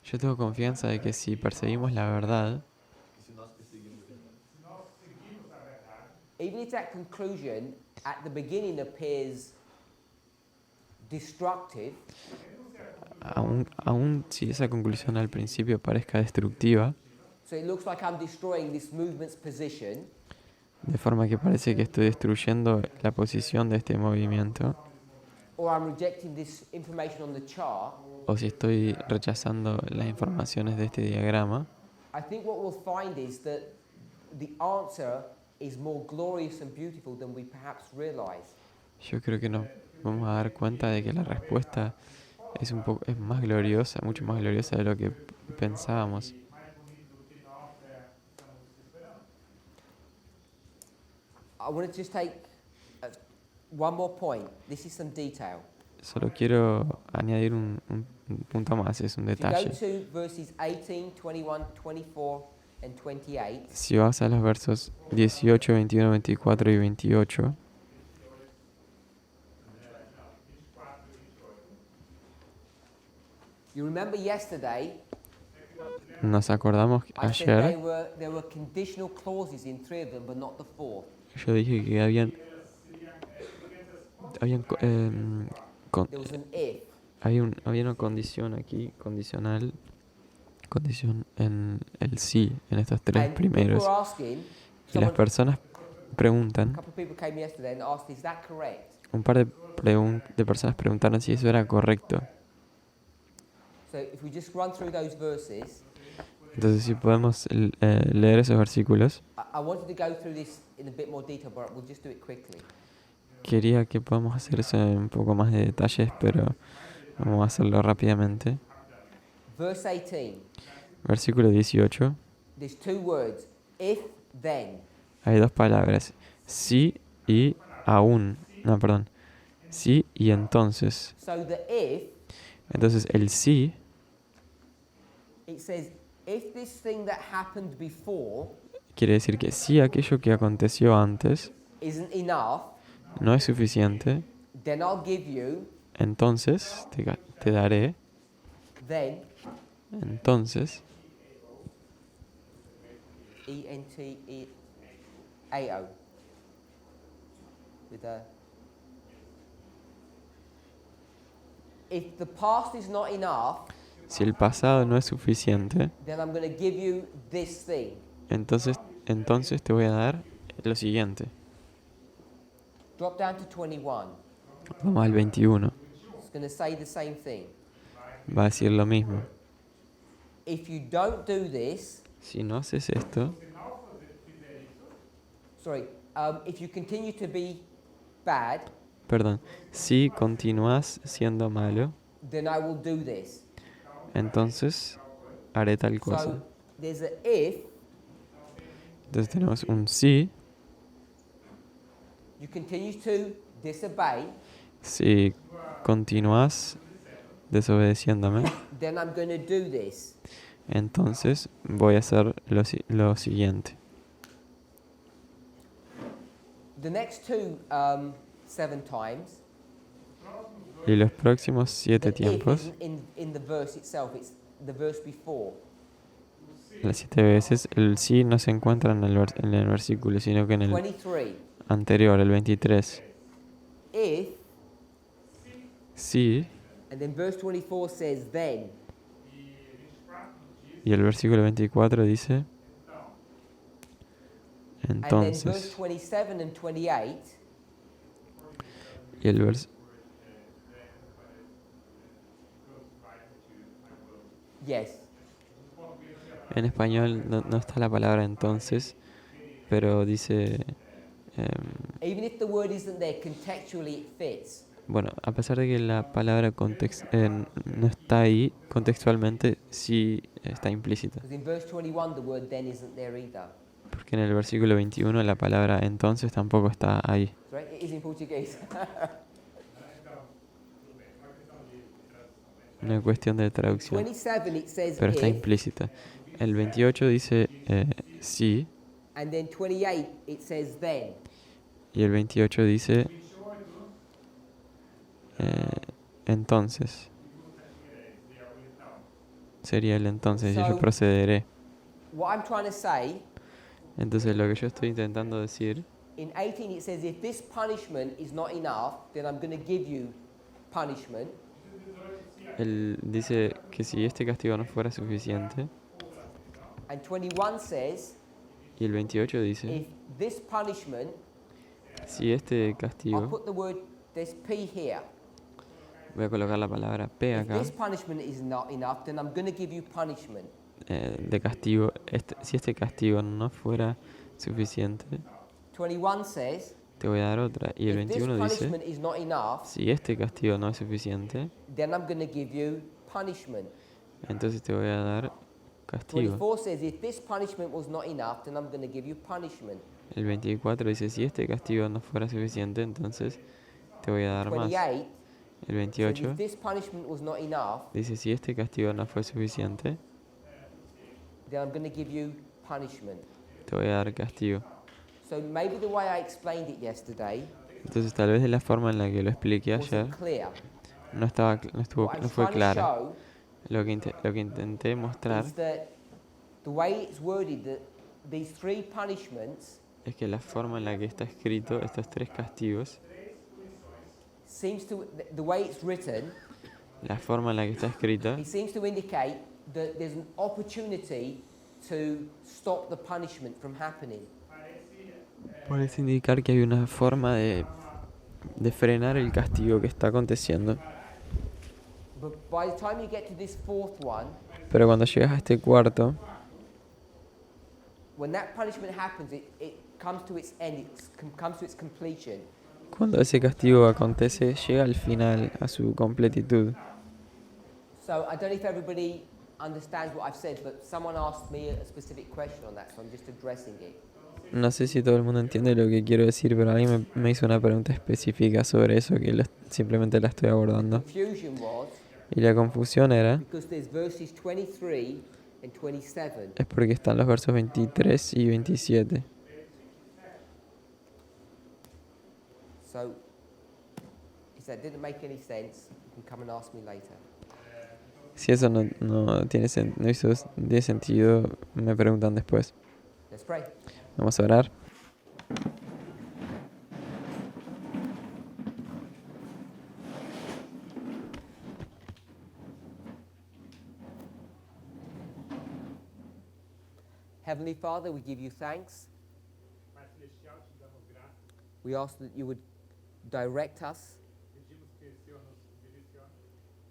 Yo tengo confianza de que si perseguimos la verdad, even if that conclusion at the beginning appears destructive, aun si esa conclusión al principio parezca destructiva, so it looks like I'm destroying this movement's position, de forma que parece que estoy destruyendo la posición de este movimiento, or I'm rejecting this information on the chart, o si estoy rechazando las informaciones de este diagrama, I think what we'll find is that the answer is more glorious and beautiful than we perhaps realize. yo creo que nos vamos a dar cuenta de que la respuesta es más gloriosa, mucho más gloriosa de lo que pensábamos. I want to just take one more point. This is some detail. Solo quiero añadir un punto más, es un If you go detalle. to verses 18, 21, 24, and 28, Si vas a los versos 18, 21, 24 y 28, you remember yesterday nos acordamos I said ayer, there were conditional clauses in 3 of them, but not the 4th. yo dije que habían There was an if. había una condición aquí, condición en el sí, en estos 3 And primeros. people were asking, Y las personas preguntan, couple of people came yesterday and asked, is that correct? un par de personas preguntaron si eso era correcto. So if we just run through those verses, Entonces, si podemos leer esos versículos, I wanted to go through this in a bit more detail, but we'll just do it quickly. quería que podamos hacer eso en un poco más de detalles, pero vamos a hacerlo rápidamente. Verse 18, Versículo 18. there's two words, if, then. Hay dos palabras, sí y aún. No, perdón. Sí y entonces. So the if, Entonces el sí it says, if this thing that happened before quiere decir que si aquello que aconteció antes isn't enough, no es suficiente, then I'll give you, entonces te daré, then, entonces, E-N-T-E-A-O. With a, if the past is not enough, si el pasado no es suficiente, then I'm going to give you this thing. entonces te voy a dar lo siguiente. Drop down to 21. Vamos al 21. It's going to say the same thing. Va a decir lo mismo. If you don't do this, Si no haces esto, sorry, if you continue to be bad, perdón, si continúas siendo malo, then I will do this. entonces haré tal cosa. So there's a if, Entonces tenemos un si. you continue to disobey, Si continúas desobedeciéndome, then I'm going to do this. entonces voy a hacer lo siguiente. The next 7 times, Y los próximos 7 the tiempos, if isn't in the verse itself, it's the verse before. las 7 veces, el sí no se encuentra en el versículo, sino que en el 23, anterior, el 23. if, Sí, and then verse 24 says then. y el versículo 24 dice, And then verse entonces, 27 and 28, y el yes. en español no está la palabra entonces, pero dice, Even if the word isn't there, contextually it fits. bueno, a pesar de que la palabra no está ahí, contextualmente sí está implícita. Because in verse 21, the word then isn't there either. Porque en el versículo 21 la palabra entonces tampoco está ahí. Right? It is in Portuguese. Una cuestión de traducción. 27, it says Pero está if, implícita. El 28 dice sí, and then 28, it says then. y el 28 dice entonces. Sería el entonces, y yo So- procederé. What I'm trying to say, Entonces lo que yo estoy intentando decir, in 18, it says if this punishment is not enough, then I'm going to give you punishment. él dice que si este castigo no fuera suficiente, And 21 says y el 28 dice, if this punishment, si este I'll castigo, put the word, there's P here. voy a colocar la palabra P If acá, this punishment is not enough, then I'm going to give you punishment. de castigo, si este castigo no fuera suficiente, 21 says te voy a dar otra. Y el if this 21 dice, punishment is not enough, si este castigo no es suficiente, then I'm going to give you punishment. entonces te voy a dar castigo. 24 says if this punishment was not enough, then I'm going to give you punishment. El 24 dice, si este castigo no fuera suficiente, entonces te voy a dar más. 28 El says 28 if this punishment was not enough, dice, si este castigo no fue suficiente, then I'm going to give you punishment. te voy a dar castigo. So maybe the way I explained it yesterday Entonces tal vez de la forma en la que lo expliqué ayer wasn't clear. no What I'm fue trying to clara. show Lo que intenté mostrar is that the way it's worded, that these 3 punishments es que la forma en la que está escrito estos 3 castigos, seems to, the way it's written, la forma en la que está escrita, it seems to indicate that there's an opportunity to stop the punishment from happening. parece indicar que hay una forma de frenar el castigo que está aconteciendo. But by the time you get to this fourth one, Pero cuando llegas a este cuarto, when that punishment happens, it comes to its end, comes to its completion. cuando ese castigo acontece, llega al final, a su completitud. So I don't know if everybody understands what I've said, but someone asked me a specific question on that, so I'm just addressing it. No sé si todo el mundo entiende lo que quiero decir, pero alguien me hizo una pregunta específica sobre eso que simplemente la estoy abordando. Confusion was Y la confusión era, because there's verses 23 and 27. es porque están los versos 23 y 27. So if that didn't make any sense, you can come and ask me later. Si eso no tiene sentido, me preguntan después. Let's pray. Vamos a orar. Heavenly Father, we give you thanks. Pai Celestial, te damos graças. We ask that you would direct us, Pedimos que o Senhor nos direcione,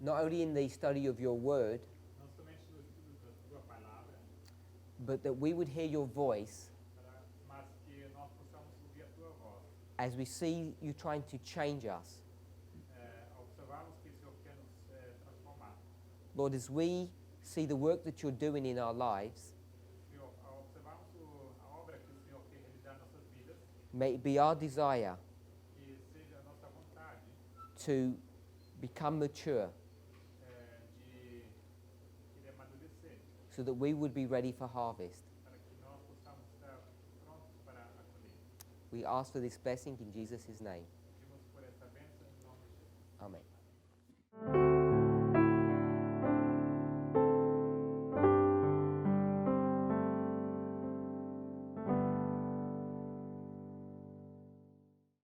not only in the study of your word, não somente no estudo da tua palavra, but that we would hear your voice mas que nós possamos ouvir a tua voz. as we see you trying to change us. Observarmos que o Senhor quer nos transformar. Lord, as we see the work that you're doing in our lives, Senhor, ao observarmos a obra que o Senhor quer realizar em nossas vidas, may it be our desire que seja a nossa vontade to become mature de amadurecer, so that we would be ready for harvest. para que nós possamos estar prontos para a colheita. We ask for this blessing in Jesus' name.